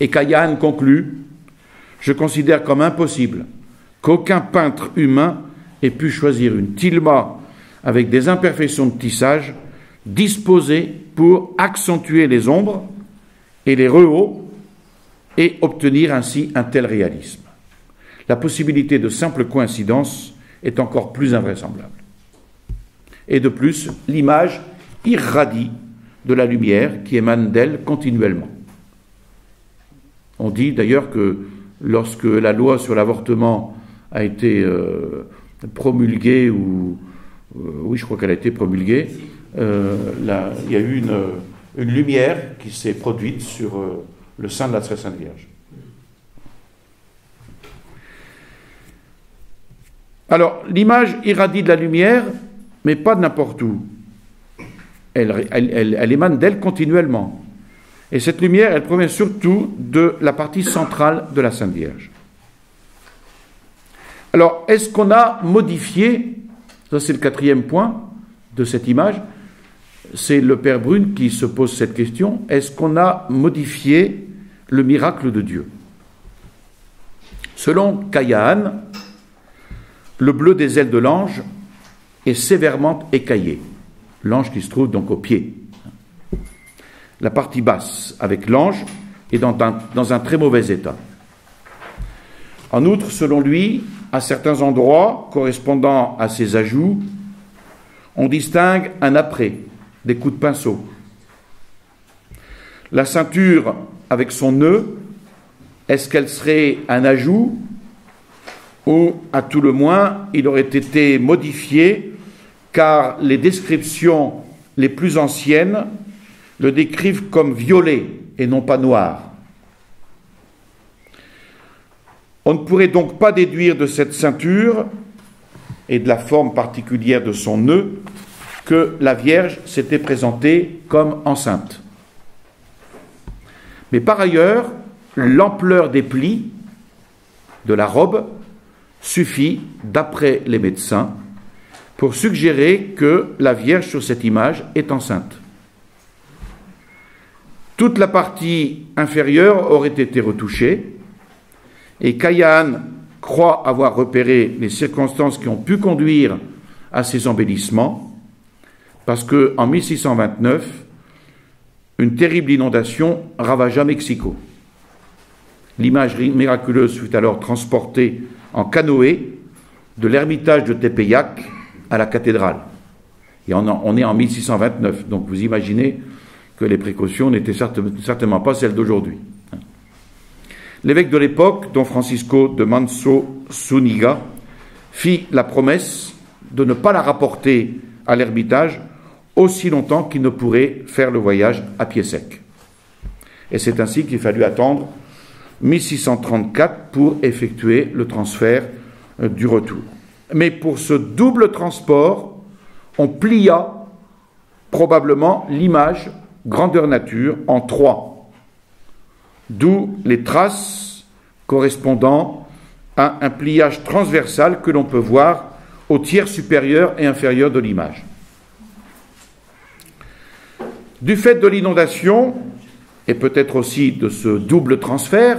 Et Caillaan conclut « Je considère comme impossible qu'aucun peintre humain ait pu choisir une tilma avec des imperfections de tissage disposées pour accentuer les ombres et les rehauts et obtenir ainsi un tel réalisme. La possibilité de simple coïncidence est encore plus invraisemblable. Et de plus, l'image irradie de la lumière qui émane d'elle continuellement. On dit d'ailleurs que lorsque la loi sur l'avortement a été promulguée, oui, je crois qu'elle a été promulguée, il y a eu une lumière qui s'est produite sur le sein de la Très Sainte Vierge. Alors, l'image irradie de la lumière, mais pas de n'importe où. Elle émane d'elle continuellement. Et cette lumière, elle provient surtout de la partie centrale de la Sainte Vierge. Alors, est-ce qu'on a modifié, ça c'est le 4e point de cette image, c'est le Père Brune qui se pose cette question, est-ce qu'on a modifié le miracle de Dieu? Selon Caillaan, le bleu des ailes de l'ange est sévèrement écaillé. L'ange qui se trouve donc au pied. La partie basse, avec l'ange, est dans un très mauvais état. En outre, selon lui, à certains endroits correspondant à ces ajouts, on distingue un après, des coups de pinceau. La ceinture avec son nœud, est-ce qu'elle serait un ajout ou, à tout le moins, il aurait été modifié car les descriptions les plus anciennes le décrivent comme violet et non pas noir. On ne pourrait donc pas déduire de cette ceinture et de la forme particulière de son nœud que la Vierge s'était présentée comme enceinte. Mais par ailleurs, l'ampleur des plis de la robe suffit, d'après les médecins, pour suggérer que la Vierge sur cette image est enceinte. Toute la partie inférieure aurait été retouchée, et Caillaan croit avoir repéré les circonstances qui ont pu conduire à ces embellissements, parce qu'en 1629, une terrible inondation ravagea Mexico. L'image miraculeuse fut alors transportée en canoë de l'ermitage de Tepeyac à la cathédrale. Et on est en 1629, donc vous imaginez que les précautions n'étaient certainement pas celles d'aujourd'hui. L'évêque de l'époque, Don Francisco de Manso Zúñiga, fit la promesse de ne pas la rapporter à l'ermitage aussi longtemps qu'il ne pourrait faire le voyage à pied sec. Et c'est ainsi qu'il fallut attendre 1634 pour effectuer le transfert du retour. Mais pour ce double transport, on plia probablement l'image grandeur nature en 3, d'où les traces correspondant à un pliage transversal que l'on peut voir au tiers supérieur et inférieur de l'image. Du fait de l'inondation, et peut-être aussi de ce double transfert,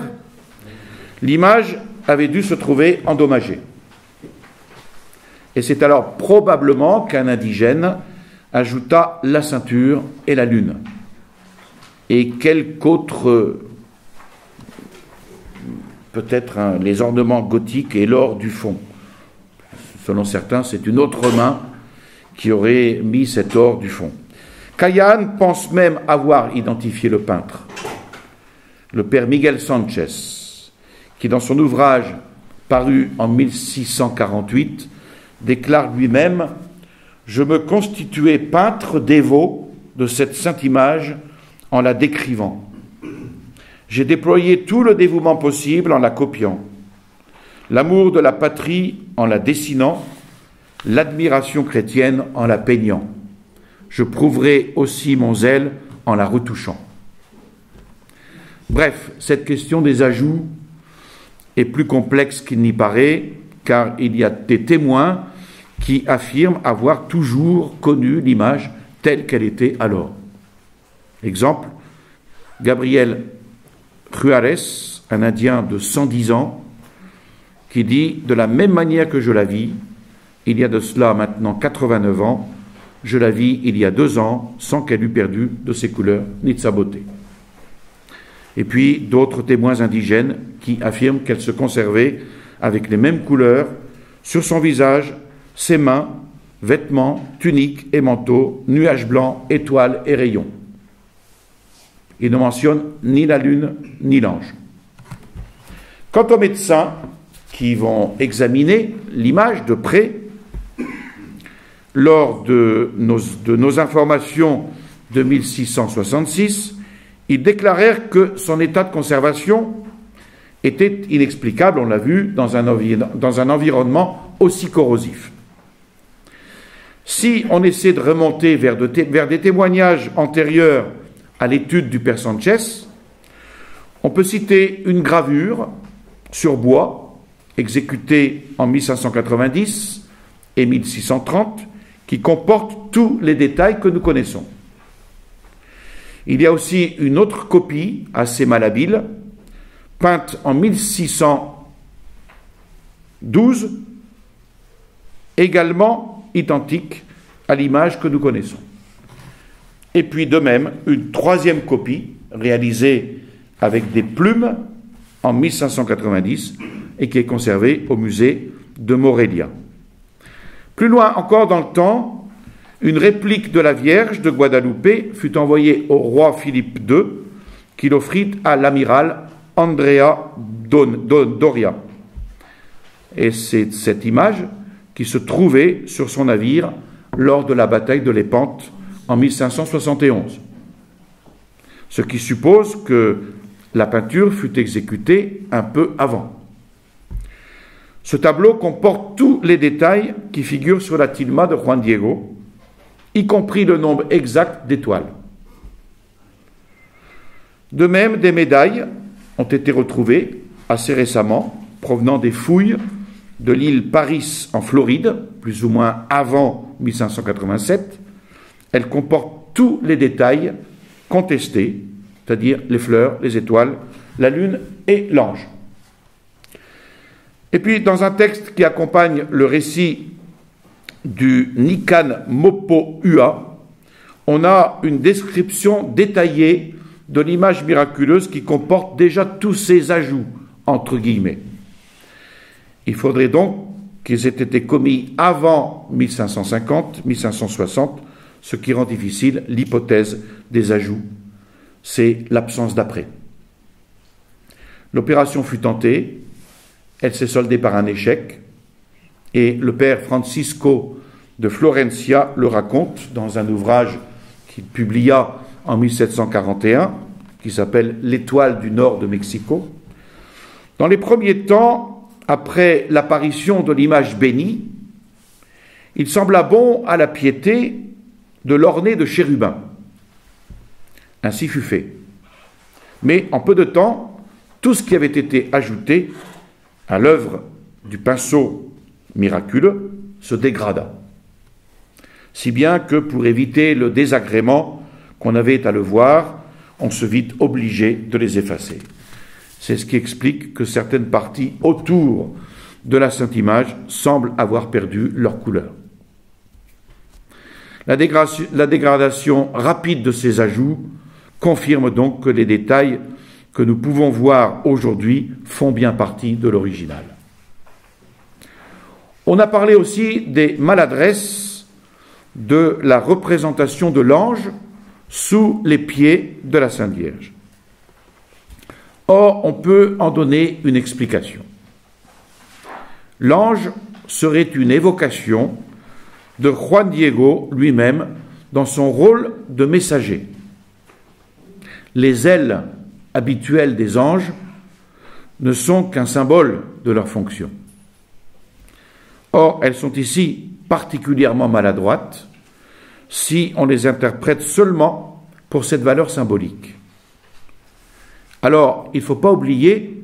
l'image avait dû se trouver endommagée. Et c'est alors probablement qu'un indigène ajouta la ceinture et la lune, et quelque autre, peut-être les ornements gothiques et l'or du fond. Selon certains, c'est une autre main qui aurait mis cet or du fond. Caillaan pense même avoir identifié le peintre, le père Miguel Sanchez, qui dans son ouvrage paru en 1648 déclare lui-même « Je me constituais peintre dévot de cette sainte image en la décrivant. J'ai déployé tout le dévouement possible en la copiant, l'amour de la patrie en la dessinant, l'admiration chrétienne en la peignant. Je prouverai aussi mon zèle en la retouchant. » Bref, cette question des ajouts est plus complexe qu'il n'y paraît, car il y a des témoins qui affirment avoir toujours connu l'image telle qu'elle était alors. Exemple, Gabriel Juárez, un Indien de 110 ans, qui dit « De la même manière que je la vis, il y a de cela maintenant 89 ans, je la vis il y a 2 ans, sans qu'elle eût perdu de ses couleurs ni de sa beauté. » Et puis d'autres témoins indigènes qui affirment qu'elle se conservait avec les mêmes couleurs sur son visage, ses mains, vêtements, tuniques et manteaux, nuages blancs, étoiles et rayons. Il ne mentionne ni la lune ni l'ange. Quant aux médecins qui vont examiner l'image de près, lors de nos informations de 1666, ils déclarèrent que son état de conservation était inexplicable, on l'a vu, dans un environnement aussi corrosif. Si on essaie de remonter vers des témoignages antérieurs à l'étude du père Sanchez, on peut citer une gravure sur bois, exécutée en 1590 et 1630, qui comporte tous les détails que nous connaissons. Il y a aussi une autre copie, assez malhabile, peinte en 1612, également identique à l'image que nous connaissons. Et puis de même, une troisième copie, réalisée avec des plumes en 1590, et qui est conservée au musée de Morelia. Plus loin encore dans le temps, une réplique de la Vierge de Guadalupe fut envoyée au roi Philippe II, qui l'offrit à l'amiral Andrea Doria. Et c'est cette image qui se trouvait sur son navire lors de la bataille de Lépante en 1571. Ce qui suppose que la peinture fut exécutée un peu avant. Ce tableau comporte tous les détails qui figurent sur la tilma de Juan Diego, y compris le nombre exact d'étoiles. De même, des médailles ont été retrouvées assez récemment, provenant des fouilles de l'île Paris en Floride, plus ou moins avant 1587. Elles comportent tous les détails contestés, c'est-à-dire les fleurs, les étoiles, la lune et l'ange. Et puis, dans un texte qui accompagne le récit du Nikan Mopo Ua, on a une description détaillée de l'image miraculeuse qui comporte déjà tous ces ajouts, entre guillemets. Il faudrait donc qu'ils aient été commis avant 1550, 1560, ce qui rend difficile l'hypothèse des ajouts. C'est l'absence d'après. L'opération fut tentée, elle s'est soldée par un échec, et le père Francisco de Florencia le raconte dans un ouvrage qu'il publia en 1741, qui s'appelle « L'étoile du nord de Mexico ». Dans les premiers temps, après l'apparition de l'image bénie, il sembla bon à la piété de l'orner de chérubins. Ainsi fut fait. Mais en peu de temps, tout ce qui avait été ajouté à l'œuvre du pinceau miraculeux se dégrada. Si bien que pour éviter le désagrément qu'on avait à le voir, on se vit obligé de les effacer. C'est ce qui explique que certaines parties autour de la Sainte Image semblent avoir perdu leur couleur. La dégradation rapide de ces ajouts confirme donc que les détails que nous pouvons voir aujourd'hui font bien partie de l'original. On a parlé aussi des maladresses de la représentation de l'ange sous les pieds de la Sainte Vierge. Or, on peut en donner une explication. L'ange serait une évocation de Juan Diego lui-même dans son rôle de messager. Les ailes habituelles des anges ne sont qu'un symbole de leur fonction. Or, elles sont ici particulièrement maladroites si on les interprète seulement pour cette valeur symbolique. Alors, il ne faut pas oublier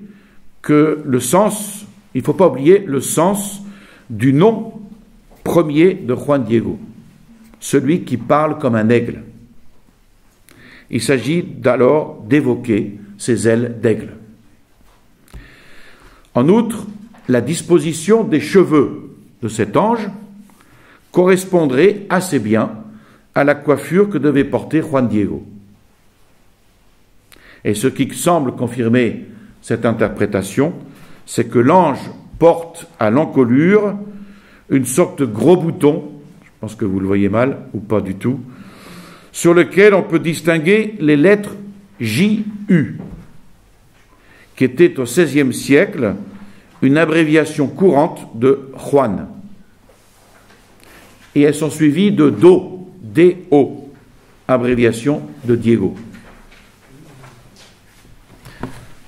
que le sens il ne faut pas oublier le sens du nom premier de Juan Diego, celui qui parle comme un aigle. Il s'agit alors d'évoquer ses ailes d'aigle. En outre, la disposition des cheveux de cet ange correspondrait assez bien à la coiffure que devait porter Juan Diego. Et ce qui semble confirmer cette interprétation, c'est que l'ange porte à l'encolure une sorte de gros bouton, je pense que vous le voyez mal, ou pas du tout, sur lequel on peut distinguer les lettres J-U, qui étaient au XVIe siècle une abréviation courante de Juan. Et elles sont suivies de Do, D-O, abréviation de Diego.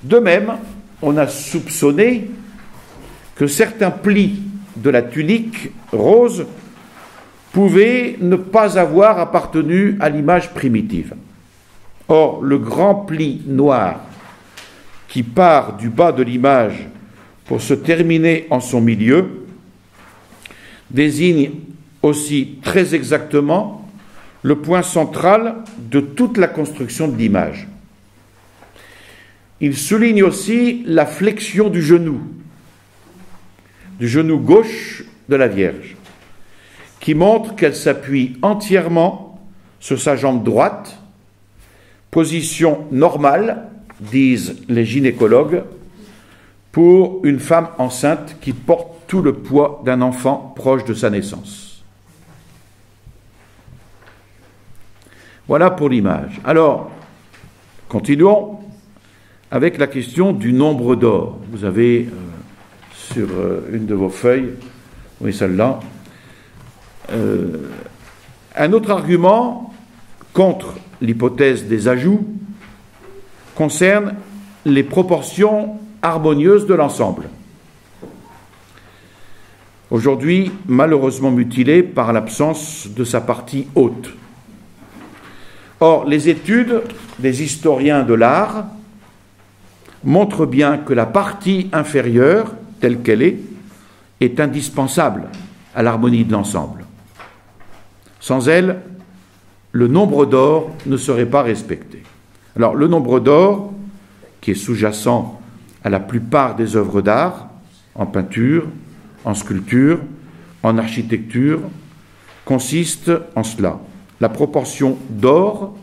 De même, on a soupçonné que certains plis de la tunique rose pouvaient ne pas avoir appartenu à l'image primitive. Or, le grand pli noir qui part du bas de l'image pour se terminer en son milieu désigne aussi très exactement le point central de toute la construction de l'image. Il souligne aussi la flexion du genou gauche de la Vierge, qui montre qu'elle s'appuie entièrement sur sa jambe droite, position normale, disent les gynécologues, pour une femme enceinte qui porte tout le poids d'un enfant proche de sa naissance. Voilà pour l'image. Alors, continuons avec la question du nombre d'or. Vous avez sur une de vos feuilles, oui celle-là, un autre argument contre l'hypothèse des ajouts concerne les proportions harmonieuses de l'ensemble. Aujourd'hui, malheureusement mutilé par l'absence de sa partie haute. Or, les études des historiens de l'art montrent bien que la partie inférieure, telle qu'elle est indispensable à l'harmonie de l'ensemble. Sans elle, le nombre d'or ne serait pas respecté. Alors, le nombre d'or, qui est sous-jacent à la plupart des œuvres d'art, en peinture, en sculpture, en architecture, consiste en cela. La proportion d'or,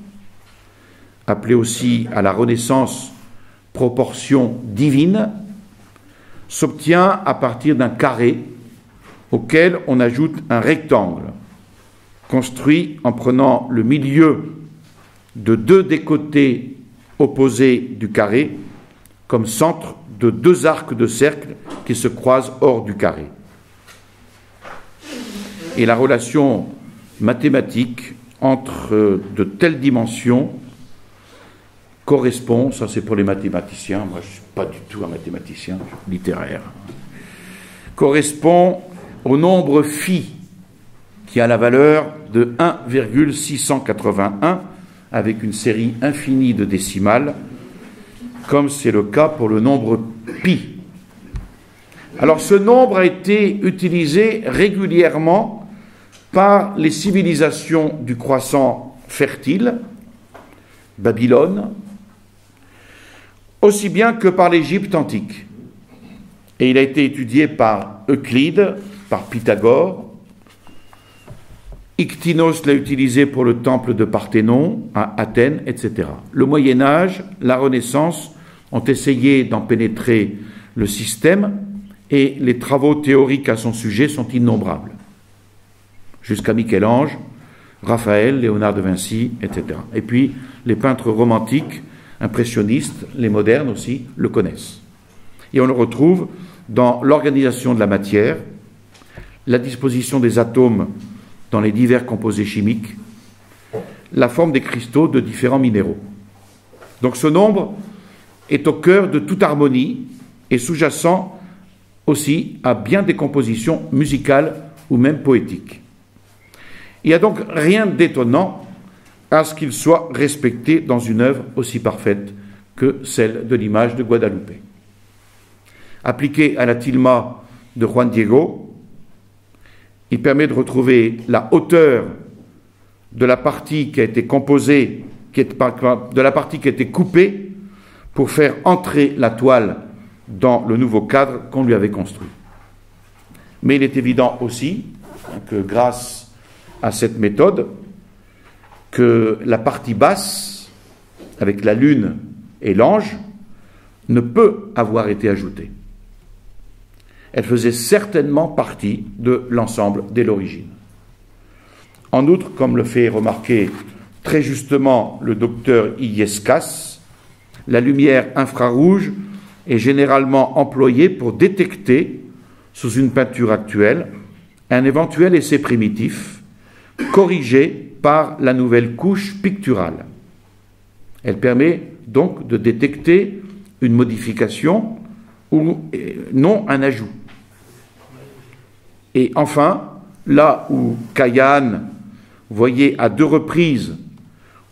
appelée aussi à la Renaissance proportion divine, s'obtient à partir d'un carré auquel on ajoute un rectangle, construit en prenant le milieu de deux des côtés opposés du carré comme centre de deux arcs de cercle qui se croisent hors du carré. Et la relation mathématique entre de telles dimensions correspond, ça c'est pour les mathématiciens, moi je ne suis pas du tout un mathématicien, je suis littéraire, correspond au nombre phi qui a la valeur de 1,681 avec une série infinie de décimales, comme c'est le cas pour le nombre pi. Alors ce nombre a été utilisé régulièrement par les civilisations du croissant fertile, Babylone, aussi bien que par l'Égypte antique. Et il a été étudié par Euclide, par Pythagore. Ictinos l'a utilisé pour le temple de Parthénon, à Athènes, etc. Le Moyen-Âge, la Renaissance ont essayé d'en pénétrer le système et les travaux théoriques à son sujet sont innombrables. Jusqu'à Michel-Ange, Raphaël, Léonard de Vinci, etc. Et puis, les peintres romantiques, impressionnistes, les modernes aussi, le connaissent. Et on le retrouve dans l'organisation de la matière, la disposition des atomes dans les divers composés chimiques, la forme des cristaux de différents minéraux. Donc ce nombre est au cœur de toute harmonie et sous-jacent aussi à bien des compositions musicales ou même poétiques. Il n'y a donc rien d'étonnant à ce qu'il soit respecté dans une œuvre aussi parfaite que celle de l'image de Guadalupe. appliqué à la tilma de Juan Diego. Il permet de retrouver la hauteur de la partie qui a été composée, de la partie qui a été coupée pour faire entrer la toile dans le nouveau cadre qu'on lui avait construit. Mais il est évident aussi que grâce à cette méthode, que la partie basse, avec la lune et l'ange, ne peut avoir été ajoutée. Elle faisait certainement partie de l'ensemble dès l'origine. En outre, comme le fait remarquer très justement le docteur Illescas, la lumière infrarouge est généralement employée pour détecter, sous une peinture actuelle, un éventuel essai primitif, corrigé par la nouvelle couche picturale. Elle permet donc de détecter une modification ou non un ajout. Et enfin, là où Caillan voyait à 2 reprises,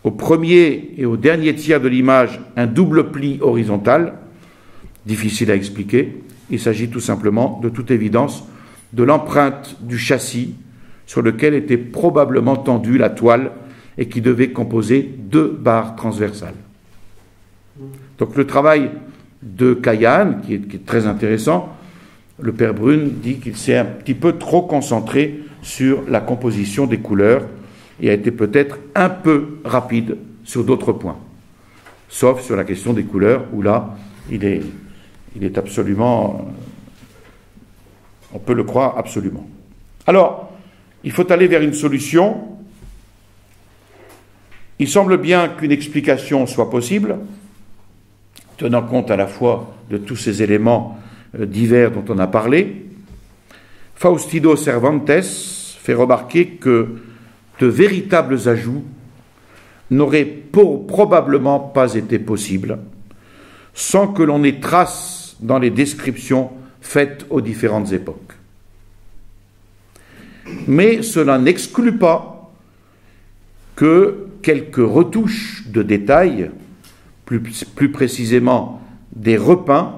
au premier et au dernier tiers de l'image, un double pli horizontal, difficile à expliquer, il s'agit tout simplement, de toute évidence, de l'empreinte du châssis sur lequel était probablement tendue la toile et qui devait composer 2 barres transversales. Donc le travail de Caillan, qui est très intéressant, le père Brune dit qu'il s'est un petit peu trop concentré sur la composition des couleurs et a été peut-être un peu rapide sur d'autres points, sauf sur la question des couleurs, où là, il est absolument, on peut le croire absolument. Alors, il faut aller vers une solution. Il semble bien qu'une explication soit possible, tenant compte à la fois de tous ces éléments divers dont on a parlé. Faustino Cervantes fait remarquer que de véritables ajouts n'auraient probablement pas été possibles sans que l'on ait trace dans les descriptions faites aux différentes époques. Mais cela n'exclut pas que quelques retouches de détails, plus précisément des repeints,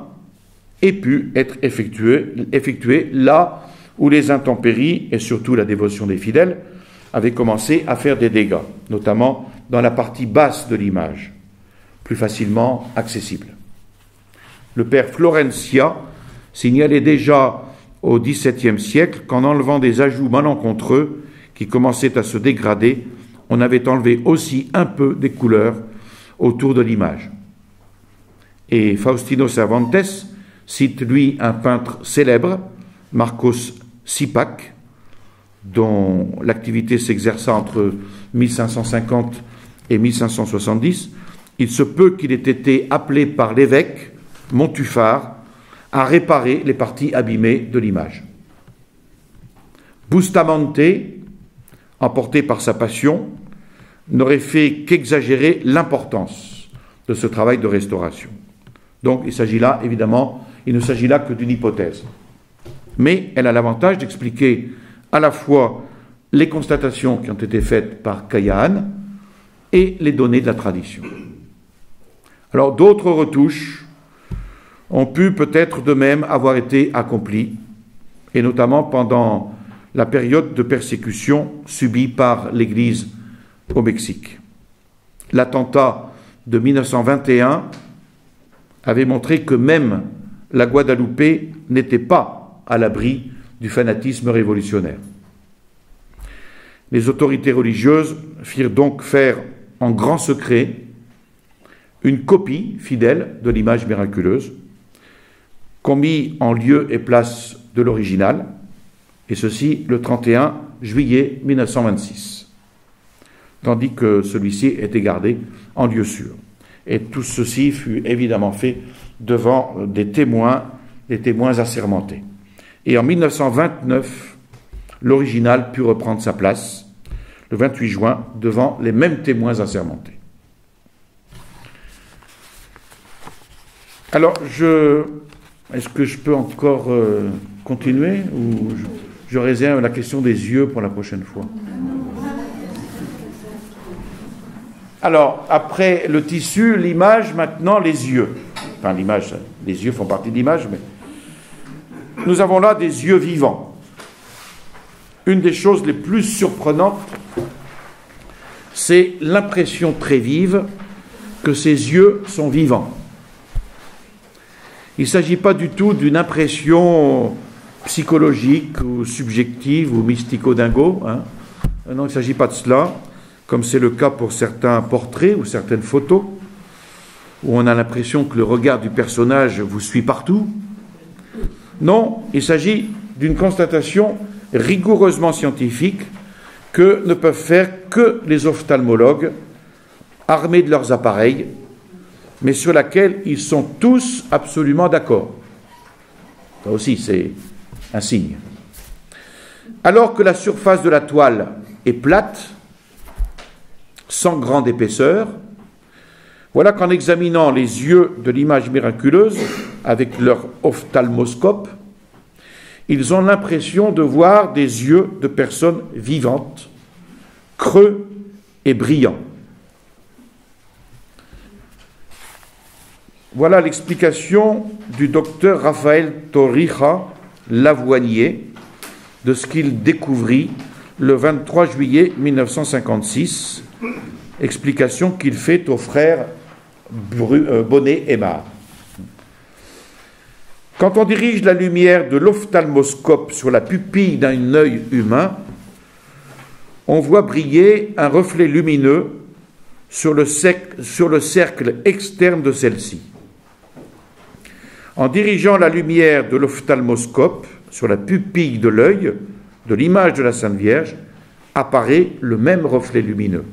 aient pu être effectués là où les intempéries et surtout la dévotion des fidèles avaient commencé à faire des dégâts, notamment dans la partie basse de l'image, plus facilement accessible. Le père Florencia signalait déjà au XVIIe siècle qu'en enlevant des ajouts malencontreux qui commençaient à se dégrader, on avait enlevé aussi un peu des couleurs autour de l'image. Et Faustino Cervantes cite, lui, un peintre célèbre, Marcos Sipac, dont l'activité s'exerça entre 1550 et 1570. Il se peut qu'il ait été appelé par l'évêque Montufar à réparer les parties abîmées de l'image. Bustamante, emporté par sa passion, n'aurait fait qu'exagérer l'importance de ce travail de restauration. Donc il s'agit là, évidemment, il ne s'agit là que d'une hypothèse. Mais elle a l'avantage d'expliquer à la fois les constatations qui ont été faites par Caillan et les données de la tradition. Alors d'autres retouches ont pu peut-être de même avoir été accomplies, et notamment pendant la période de persécution subie par l'Église au Mexique. L'attentat de 1921 avait montré que même la Guadeloupe n'était pas à l'abri du fanatisme révolutionnaire. Les autorités religieuses firent donc faire en grand secret une copie fidèle de l'image miraculeuse, qu'on mit en lieu et place de l'original, et ceci le 31 juillet 1926, tandis que celui-ci était gardé en lieu sûr. Et tout ceci fut évidemment fait devant des témoins assermentés. Et en 1929, l'original put reprendre sa place, le 28 juin, devant les mêmes témoins assermentés. Alors, est-ce que je peux encore continuer, ou je réserve la question des yeux pour la prochaine fois? Alors, après le tissu, l'image, maintenant les yeux. Enfin, l'image, les yeux font partie de l'image, mais nous avons là des yeux vivants. Une des choses les plus surprenantes, c'est l'impression très vive que ces yeux sont vivants. Il ne s'agit pas du tout d'une impression psychologique ou subjective ou mystico-dingo. Non, il ne s'agit pas de cela, comme c'est le cas pour certains portraits ou certaines photos, où on a l'impression que le regard du personnage vous suit partout. Non, il s'agit d'une constatation rigoureusement scientifique que ne peuvent faire que les ophtalmologues armés de leurs appareils, mais sur laquelle ils sont tous absolument d'accord. Ça aussi, c'est un signe. Alors que la surface de la toile est plate, sans grande épaisseur, voilà qu'en examinant les yeux de l'image miraculeuse avec leur ophtalmoscope, ils ont l'impression de voir des yeux de personnes vivantes, creux et brillants. Voilà l'explication du docteur Raphaël Torrija Lavoignier de ce qu'il découvrit le 23 juillet 1956, explication qu'il fait aux frères Bonnet-Aimard. Quand on dirige la lumière de l'ophtalmoscope sur la pupille d'un œil humain, on voit briller un reflet lumineux sur le cercle externe de celle-ci. En dirigeant la lumière de l'ophtalmoscope sur la pupille de l'œil de l'image de la Sainte Vierge, apparaît le même reflet lumineux.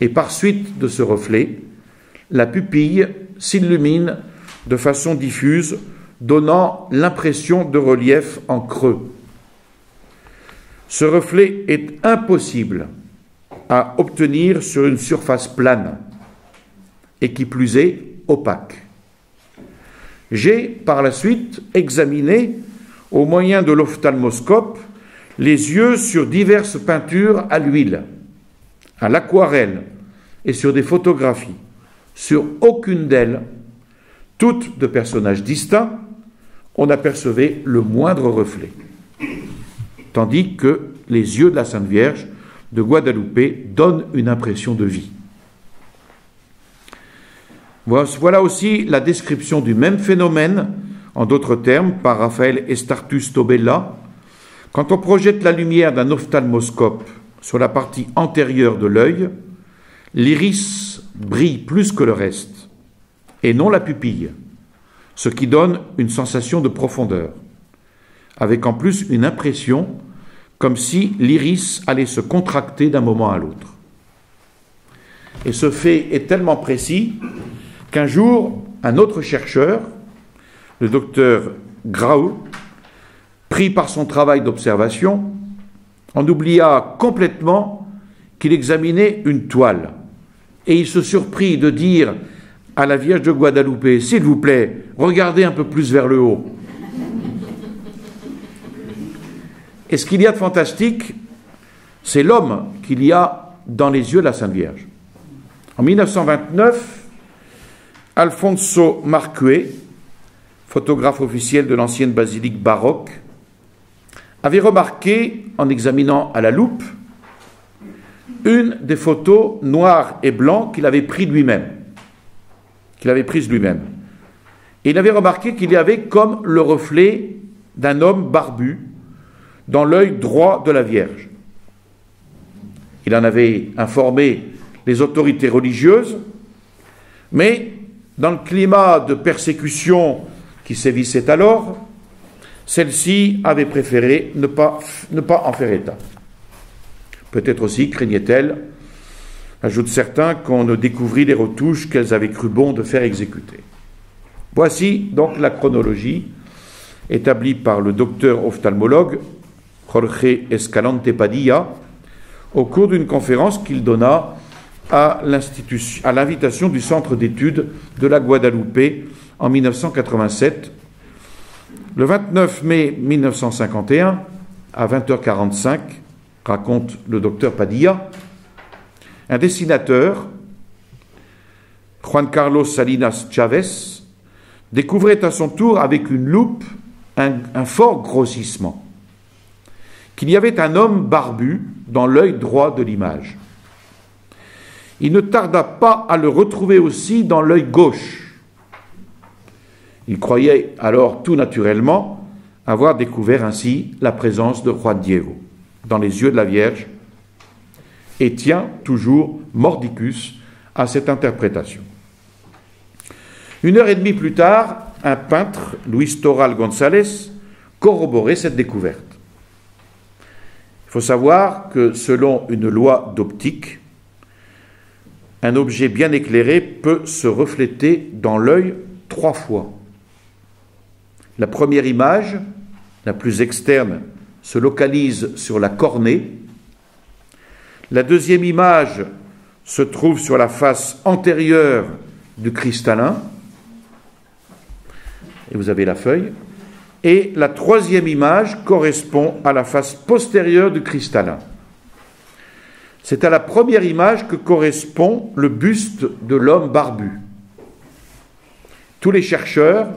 Et par suite de ce reflet, la pupille s'illumine de façon diffuse, donnant l'impression de relief en creux. Ce reflet est impossible à obtenir sur une surface plane, et qui plus est opaque. J'ai par la suite examiné, au moyen de l'ophtalmoscope, les yeux sur diverses peintures à l'huile, à l'aquarelle et sur des photographies. Sur aucune d'elles, toutes de personnages distincts, on apercevait le moindre reflet. Tandis que les yeux de la Sainte Vierge de Guadalupe donnent une impression de vie. Voilà aussi la description du même phénomène, en d'autres termes, par Raphaël Estartus Tobella. Quand on projette la lumière d'un ophtalmoscope sur la partie antérieure de l'œil, l'iris brille plus que le reste, et non la pupille, ce qui donne une sensation de profondeur, avec en plus une impression comme si l'iris allait se contracter d'un moment à l'autre. Et ce fait est tellement précis qu'un jour, un autre chercheur, le docteur Grau, pris par son travail d'observation, en oublia complètement qu'il examinait une toile. Et il se surprit de dire à la Vierge de Guadalupe, « S'il vous plaît, regardez un peu plus vers le haut. » Et ce qu'il y a de fantastique, c'est l'homme qu'il y a dans les yeux de la Sainte Vierge. En 1929, Alfonso Marcué, photographe officiel de l'ancienne basilique baroque, avait remarqué, en examinant à la loupe, une des photos noires et blancs qu'il avait prises lui-même. Et il avait remarqué qu'il y avait comme le reflet d'un homme barbu dans l'œil droit de la Vierge. Il en avait informé les autorités religieuses, mais dans le climat de persécution qui sévissait alors, celle-ci avait préféré ne pas en faire état. Peut-être aussi craignait-elle, ajoutent certains, qu'on ne découvrit les retouches qu'elles avaient cru bon de faire exécuter. Voici donc la chronologie établie par le docteur ophtalmologue Jorge Escalante Padilla au cours d'une conférence qu'il donna à l'invitation du Centre d'études de la Guadeloupe en 1987. Le 29 mai 1951, à 20h45, raconte le docteur Padilla, un dessinateur, Juan Carlos Salinas Chavez, découvrait à son tour avec une loupe un fort grossissement, qu'il y avait un homme barbu dans l'œil droit de l'image. Il ne tarda pas à le retrouver aussi dans l'œil gauche. Il croyait alors tout naturellement avoir découvert ainsi la présence de Juan Diego dans les yeux de la Vierge et tient toujours mordicus à cette interprétation. 1h30 plus tard, un peintre, Luis Toral González, corroborait cette découverte. Il faut savoir que selon une loi d'optique, un objet bien éclairé peut se refléter dans l'œil 3 fois. La première image, la plus externe, se localise sur la cornée. La deuxième image se trouve sur la face antérieure du cristallin. Et vous avez la feuille. Et la troisième image correspond à la face postérieure du cristallin. C'est à la première image que correspond le buste de l'homme barbu. Tous les chercheurs,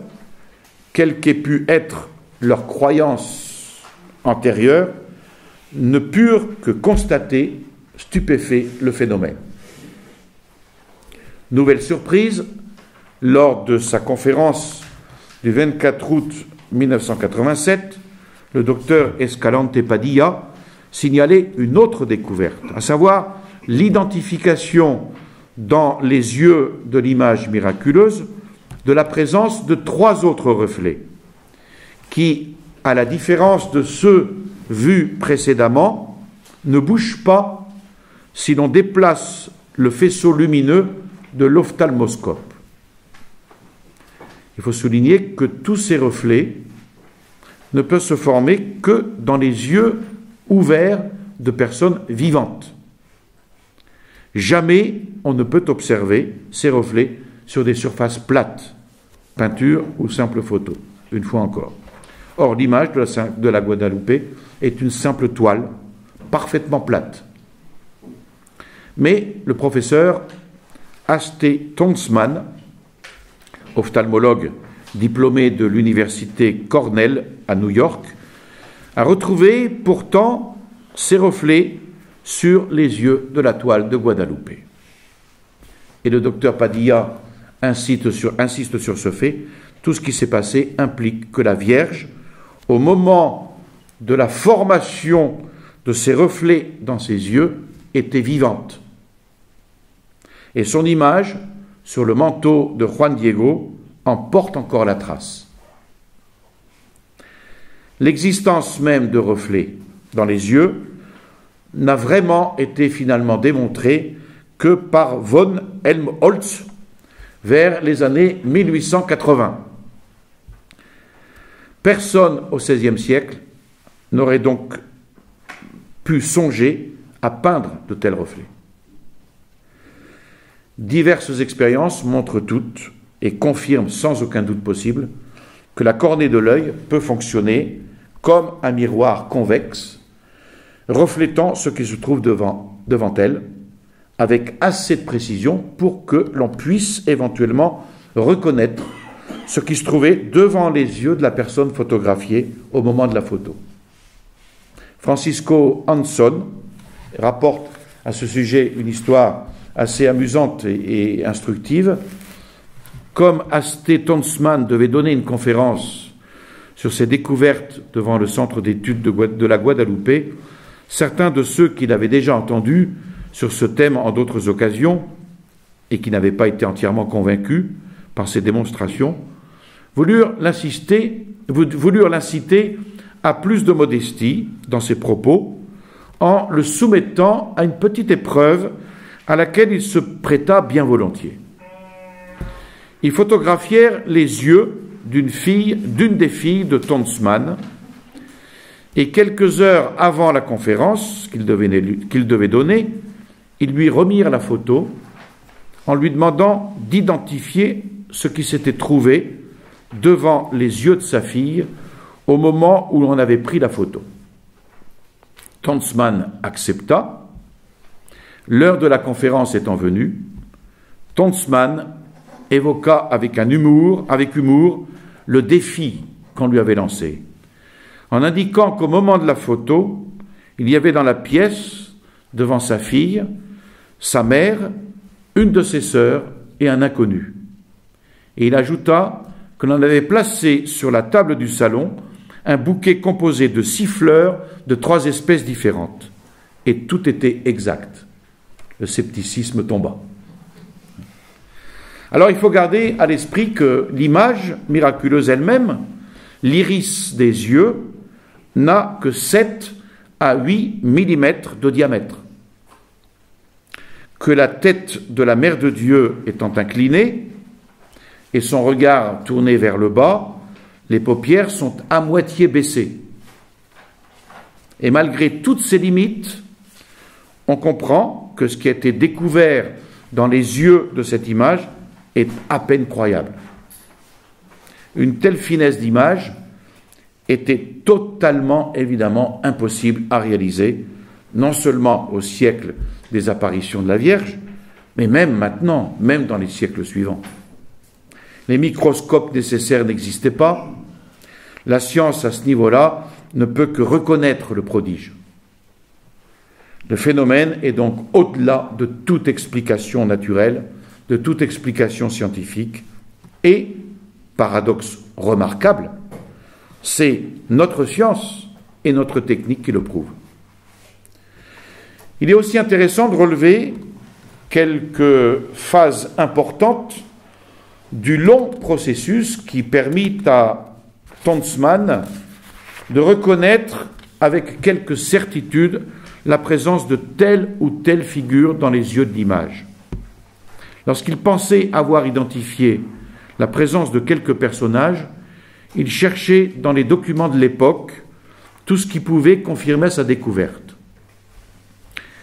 quelle qu'ait pu être leur croyance antérieure, ne purent que constater, stupéfaits, le phénomène. Nouvelle surprise, lors de sa conférence du 24 août 1987, le docteur Escalante Padilla signalait une autre découverte, à savoir l'identification dans les yeux de l'image miraculeuse de la présence de 3 autres reflets qui, à la différence de ceux vus précédemment, ne bougent pas si l'on déplace le faisceau lumineux de l'ophtalmoscope. Il faut souligner que tous ces reflets ne peuvent se former que dans les yeux ouverts de personnes vivantes. Jamais on ne peut observer ces reflets sur des surfaces plates, peinture ou simple photo, une fois encore. Or, l'image de la Guadalupe est une simple toile, parfaitement plate. Mais le professeur Aste Tonsmann, ophtalmologue diplômé de l'université Cornell à New York, a retrouvé pourtant ces reflets sur les yeux de la toile de Guadalupe. Et le docteur Padilla insiste sur ce fait. Tout ce qui s'est passé implique que la Vierge, au moment de la formation de ces reflets dans ses yeux, était vivante. Et son image, sur le manteau de Juan Diego, en porte encore la trace. L'existence même de reflets dans les yeux n'a vraiment été finalement démontrée que par von Helmholtz vers les années 1880. Personne au XVIe siècle n'aurait donc pu songer à peindre de tels reflets. Diverses expériences montrent toutes et confirment sans aucun doute possible que la cornée de l'œil peut fonctionner comme un miroir convexe, reflétant ce qui se trouve devant elle, avec assez de précision pour que l'on puisse éventuellement reconnaître ce qui se trouvait devant les yeux de la personne photographiée au moment de la photo. Francisco Hanson rapporte à ce sujet une histoire assez amusante et instructive. Comme Aste Tonsmann devait donner une conférence sur ses découvertes devant le centre d'études de la Guadalupe, certains de ceux qui l'avaient déjà entendu sur ce thème en d'autres occasions et qui n'avaient pas été entièrement convaincus par ses démonstrations, voulurent l'inciter à plus de modestie dans ses propos en le soumettant à une petite épreuve à laquelle il se prêta bien volontiers. Ils photographièrent les yeux d'une des filles de Tonsmann, et quelques heures avant la conférence qu'il devait donner, ils lui remirent la photo en lui demandant d'identifier ce qui s'était trouvé devant les yeux de sa fille au moment où l'on avait pris la photo. Tonsmann accepta. L'heure de la conférence étant venue, Tonsmann évoqua avec humour le défi qu'on lui avait lancée, en indiquant qu'au moment de la photo, il y avait dans la pièce, devant sa fille, sa mère, une de ses sœurs et un inconnu. Et il ajouta que l'on avait placé sur la table du salon un bouquet composé de 6 fleurs de 3 espèces différentes. Et tout était exact. Le scepticisme tomba. Alors il faut garder à l'esprit que l'image miraculeuse elle-même, l'iris des yeux, n'a que 7 à 8 mm de diamètre. Que la tête de la Mère de Dieu étant inclinée et son regard tourné vers le bas, les paupières sont à moitié baissées. Et malgré toutes ces limites, on comprend que ce qui a été découvert dans les yeux de cette image est à peine croyable. Une telle finesse d'image était totalement, évidemment, impossible à réaliser, non seulement au siècle des apparitions de la Vierge, mais même maintenant, même dans les siècles suivants. Les microscopes nécessaires n'existaient pas. La science, à ce niveau-là, ne peut que reconnaître le prodige. Le phénomène est donc au-delà de toute explication naturelle, de toute explication scientifique, et, paradoxe remarquable, c'est notre science et notre technique qui le prouvent. Il est aussi intéressant de relever quelques phases importantes du long processus qui permit à Tonsmann de reconnaître avec quelque certitude la présence de telle ou telle figure dans les yeux de l'image. Lorsqu'il pensait avoir identifié la présence de quelques personnages, il cherchait dans les documents de l'époque tout ce qui pouvait confirmer sa découverte.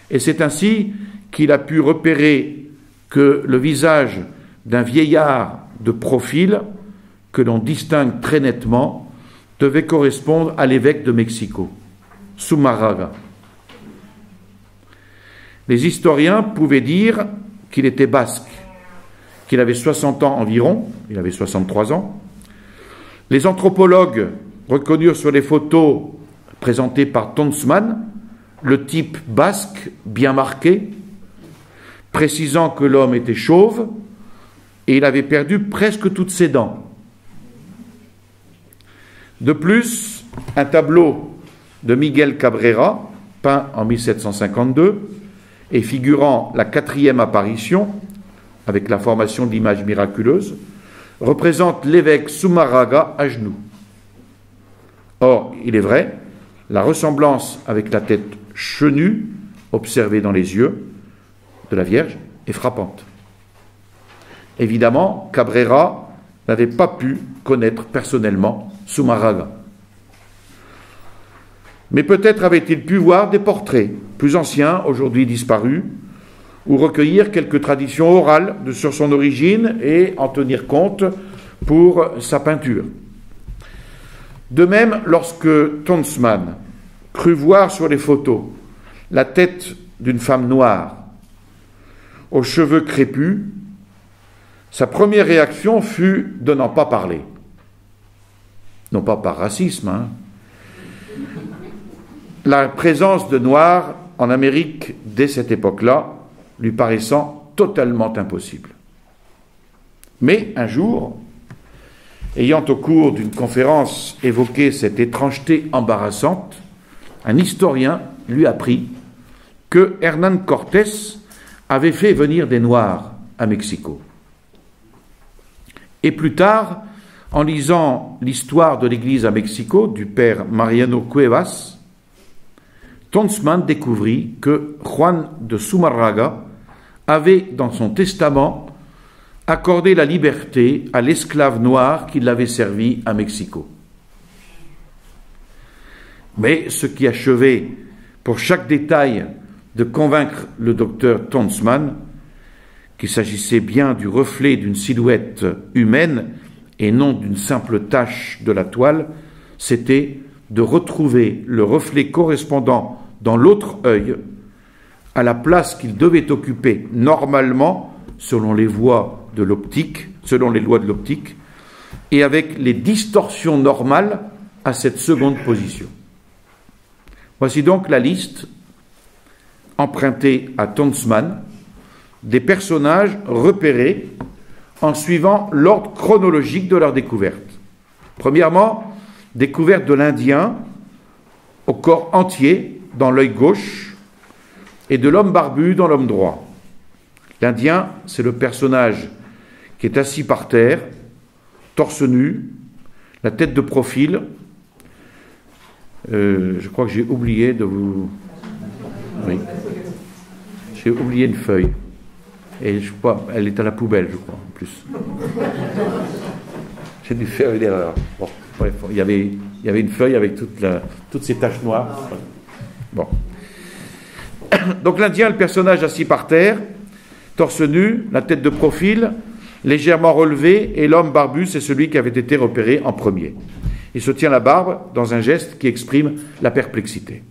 Et c'est ainsi qu'il a pu repérer que le visage d'un vieillard de profil, que l'on distingue très nettement, devait correspondre à l'évêque de Mexico, Zumarraga. Les historiens pouvaient dire qu'il était basque, qu'il avait 60 ans environ, il avait 63 ans. Les anthropologues reconnurent sur les photos présentées par Tonsmann le type basque bien marqué, précisant que l'homme était chauve et il avait perdu presque toutes ses dents. De plus, un tableau de Miguel Cabrera, peint en 1752, et figurant la 4e apparition, avec la formation de l'image miraculeuse, représente l'évêque Zumarraga à genoux. Or, il est vrai, la ressemblance avec la tête chenue, observée dans les yeux de la Vierge, est frappante. Évidemment, Cabrera n'avait pas pu connaître personnellement Zumarraga. Mais peut-être avait-il pu voir des portraits plus anciens, aujourd'hui disparus, ou recueillir quelques traditions orales sur son origine et en tenir compte pour sa peinture. De même, lorsque Tonsmann crut voir sur les photos la tête d'une femme noire, aux cheveux crépus, sa première réaction fut de n'en pas parler. Non pas par racisme, La présence de Noirs en Amérique dès cette époque-là lui paraissant totalement impossible. Mais un jour, ayant au cours d'une conférence évoqué cette étrangeté embarrassante, un historien lui apprit que Hernán Cortés avait fait venir des Noirs à Mexico. Et plus tard, en lisant l'histoire de l'Église à Mexico du père Mariano Cuevas, Tonsmann découvrit que Juan de Zumarraga avait, dans son testament, accordé la liberté à l'esclave noir qui l'avait servi à Mexico. Mais ce qui achevait, pour chaque détail, de convaincre le docteur Tonsmann qu'il s'agissait bien du reflet d'une silhouette humaine et non d'une simple tache de la toile, c'était de retrouver le reflet correspondant dans l'autre œil à la place qu'il devait occuper normalement selon les lois de l'optique, et avec les distorsions normales à cette seconde position. Voici donc la liste empruntée à Tonsmann des personnages repérés en suivant l'ordre chronologique de leur découverte. Premièrement, découverte de l'Indien au corps entier dans l'œil gauche et de l'homme barbu dans l'homme droit. L'Indien, c'est le personnage qui est assis par terre, torse nu, la tête de profil. Je crois que j'ai oublié de vous... Oui. J'ai oublié une feuille. Et je crois, elle est à la poubelle, je crois, en plus. J'ai dû faire une erreur. Bon, bref, il y avait une feuille avec toutes ces taches noires. Bon. Donc l'Indien, le personnage assis par terre, torse nu, la tête de profil, légèrement relevée, et l'homme barbu, c'est celui qui avait été repéré en premier. Il se tient la barbe dans un geste qui exprime la perplexité.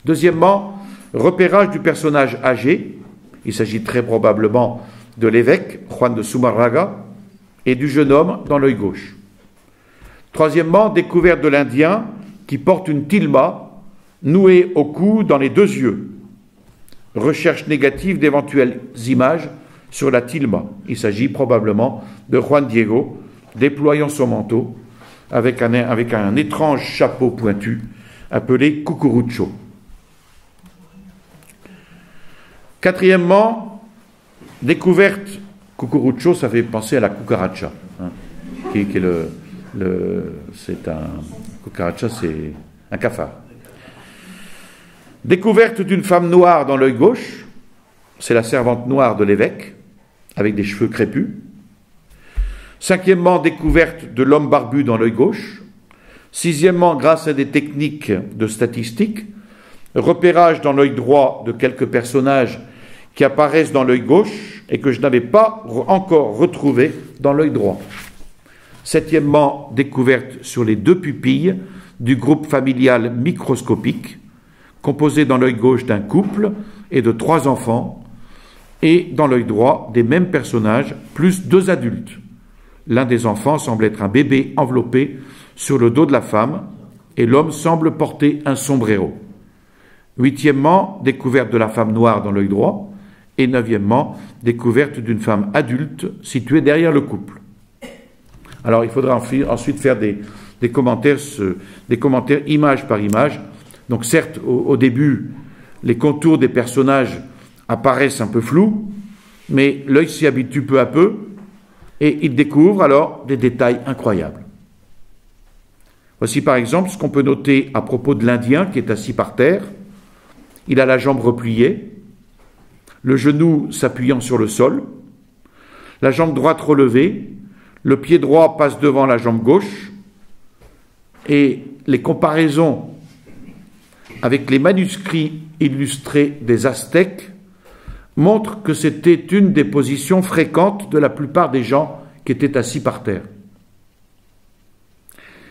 Deuxièmement, repérage du personnage âgé. Il s'agit très probablement de l'évêque, Juan de Zumarraga, et du jeune homme dans l'œil gauche. Troisièmement, découverte de l'Indien qui porte une tilma nouée au cou dans les deux yeux. Recherche négative d'éventuelles images sur la tilma. Il s'agit probablement de Juan Diego déployant son manteau avec un étrange chapeau pointu appelé cucurucho. Quatrièmement, découverte, cucurucho, ça fait penser à la cucaracha, hein, qui est cucaracha, c'est un cafard. Découverte d'une femme noire dans l'œil gauche, c'est la servante noire de l'évêque, avec des cheveux crépus. Cinquièmement, découverte de l'homme barbu dans l'œil gauche. Sixièmement, grâce à des techniques de statistiques, repérage dans l'œil droit de quelques personnages qui apparaissent dans l'œil gauche et que je n'avais pas encore retrouvés dans l'œil droit. Septièmement, découverte sur les deux pupilles du groupe familial microscopique, composé dans l'œil gauche d'un couple et de 3 enfants, et dans l'œil droit des mêmes personnages, plus 2 adultes. L'un des enfants semble être un bébé enveloppé sur le dos de la femme, et l'homme semble porter un sombrero. Huitièmement, découverte de la femme noire dans l'œil droit, et neuvièmement, découverte d'une femme adulte située derrière le couple. Alors il faudra ensuite faire des commentaires image par image. Donc certes, au début, les contours des personnages apparaissent un peu flous, mais l'œil s'y habitue peu à peu, et il découvre alors des détails incroyables. Voici par exemple ce qu'on peut noter à propos de l'Indien qui est assis par terre. Il a la jambe repliée, le genou s'appuyant sur le sol, la jambe droite relevée, le pied droit passe devant la jambe gauche, et les comparaisons avec les manuscrits illustrés des Aztèques montrent que c'était une des positions fréquentes de la plupart des gens qui étaient assis par terre.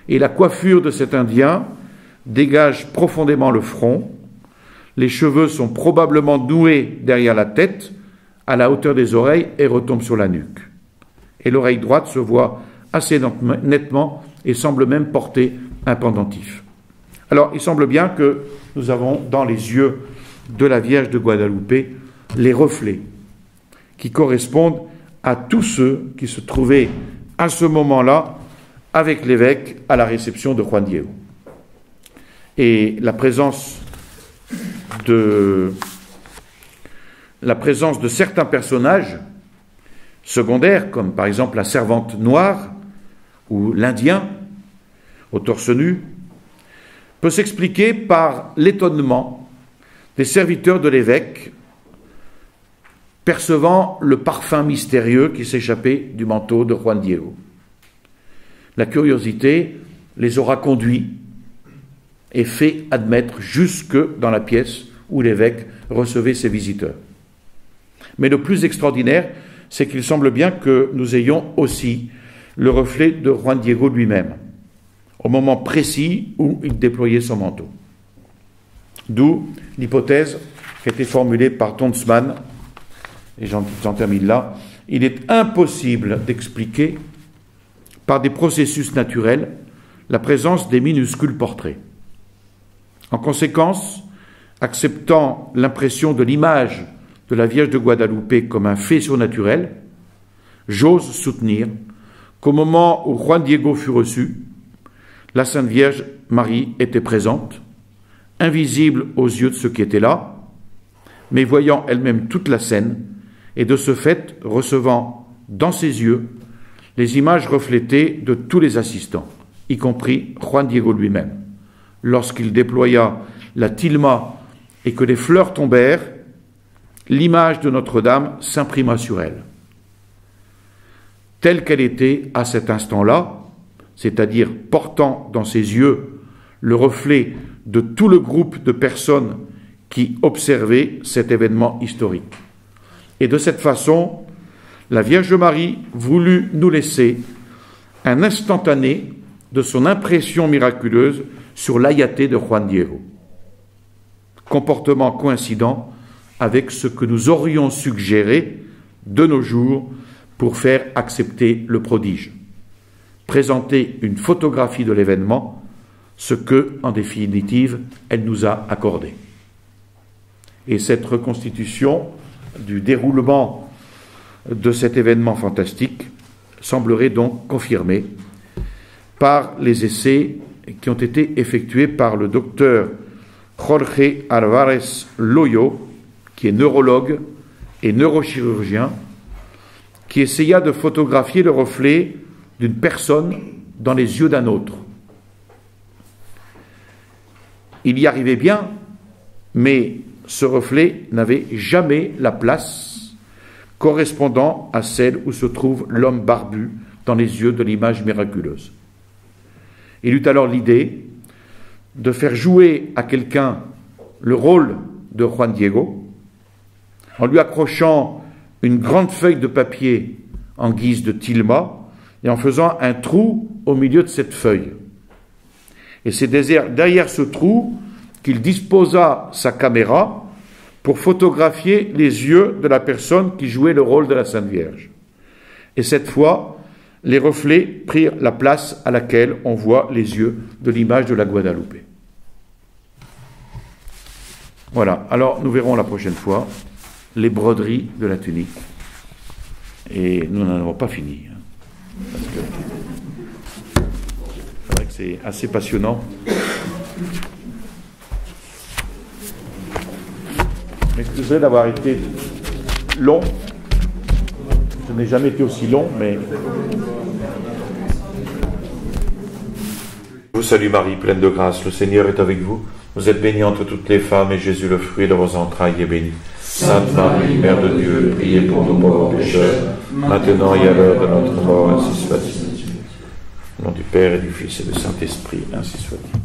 Et la coiffure de cet Indien dégage profondément le front. Les cheveux sont probablement noués derrière la tête, à la hauteur des oreilles, et retombent sur la nuque. Et l'oreille droite se voit assez nettement et semble même porter un pendentif. Alors, il semble bien que nous avons dans les yeux de la Vierge de Guadalupe les reflets qui correspondent à tous ceux qui se trouvaient à ce moment-là avec l'évêque à la réception de Juan Diego. Et la présence de certains personnages secondaires, comme par exemple la servante noire ou l'Indien au torse nu, peut s'expliquer par l'étonnement des serviteurs de l'évêque percevant le parfum mystérieux qui s'échappait du manteau de Juan Diego. La curiosité les aura conduits et fait admettre jusque dans la pièce où l'évêque recevait ses visiteurs. Mais le plus extraordinaire, c'est qu'il semble bien que nous ayons aussi le reflet de Juan Diego lui-même, au moment précis où il déployait son manteau. D'où l'hypothèse qui a été formulée par Tonsmann, et j'en termine là. Il est impossible d'expliquer par des processus naturels, la présence des minuscules portraits. En conséquence, acceptant l'impression de l'image de la Vierge de Guadalupe comme un fait surnaturel, j'ose soutenir qu'au moment où Juan Diego fut reçu, la Sainte Vierge Marie était présente, invisible aux yeux de ceux qui étaient là, mais voyant elle-même toute la scène, et de ce fait recevant dans ses yeux les images reflétées de tous les assistants, y compris Juan Diego lui-même. Lorsqu'il déploya la tilma et que les fleurs tombèrent, l'image de Notre-Dame s'imprima sur elle. Telle qu'elle était à cet instant-là, c'est-à-dire portant dans ses yeux le reflet de tout le groupe de personnes qui observaient cet événement historique. Et de cette façon, la Vierge Marie voulut nous laisser un instantané de son impression miraculeuse sur l'ayate de Juan Diego. Comportement coïncident avec ce que nous aurions suggéré de nos jours pour faire accepter le prodige. Présenter une photographie de l'événement, ce que, en définitive, elle nous a accordé. Et cette reconstitution du déroulement de cet événement fantastique semblerait donc confirmée par les essais qui ont été effectués par le docteur Jorge Álvarez Loyo, qui est neurologue et neurochirurgien, qui essaya de photographier le reflet d'une personne dans les yeux d'un autre. Il y arrivait bien, mais ce reflet n'avait jamais la place correspondant à celle où se trouve l'homme barbu dans les yeux de l'image miraculeuse. Il eut alors l'idée de faire jouer à quelqu'un le rôle de Juan Diego en lui accrochant une grande feuille de papier en guise de tilma et en faisant un trou au milieu de cette feuille. Et c'est derrière ce trou qu'il disposa sa caméra pour photographier les yeux de la personne qui jouait le rôle de la Sainte Vierge. Et cette fois, les reflets prirent la place à laquelle on voit les yeux de l'image de la Guadalupe. Voilà, alors nous verrons la prochaine fois les broderies de la tunique. Et nous n'en avons pas fini. Parce que c'est vrai que c'est assez passionnant. M'excuserai d'avoir été long. Je n'ai jamais été aussi long, mais... Je vous salue Marie, pleine de grâce, le Seigneur est avec vous. Vous êtes bénie entre toutes les femmes, et Jésus, le fruit de vos entrailles, est béni. Sainte Marie, Mère de Dieu, priez pour nous pauvres pécheurs, maintenant et à l'heure de notre mort, ainsi soit-il. Au nom du Père et du Fils et du Saint-Esprit, ainsi soit-il.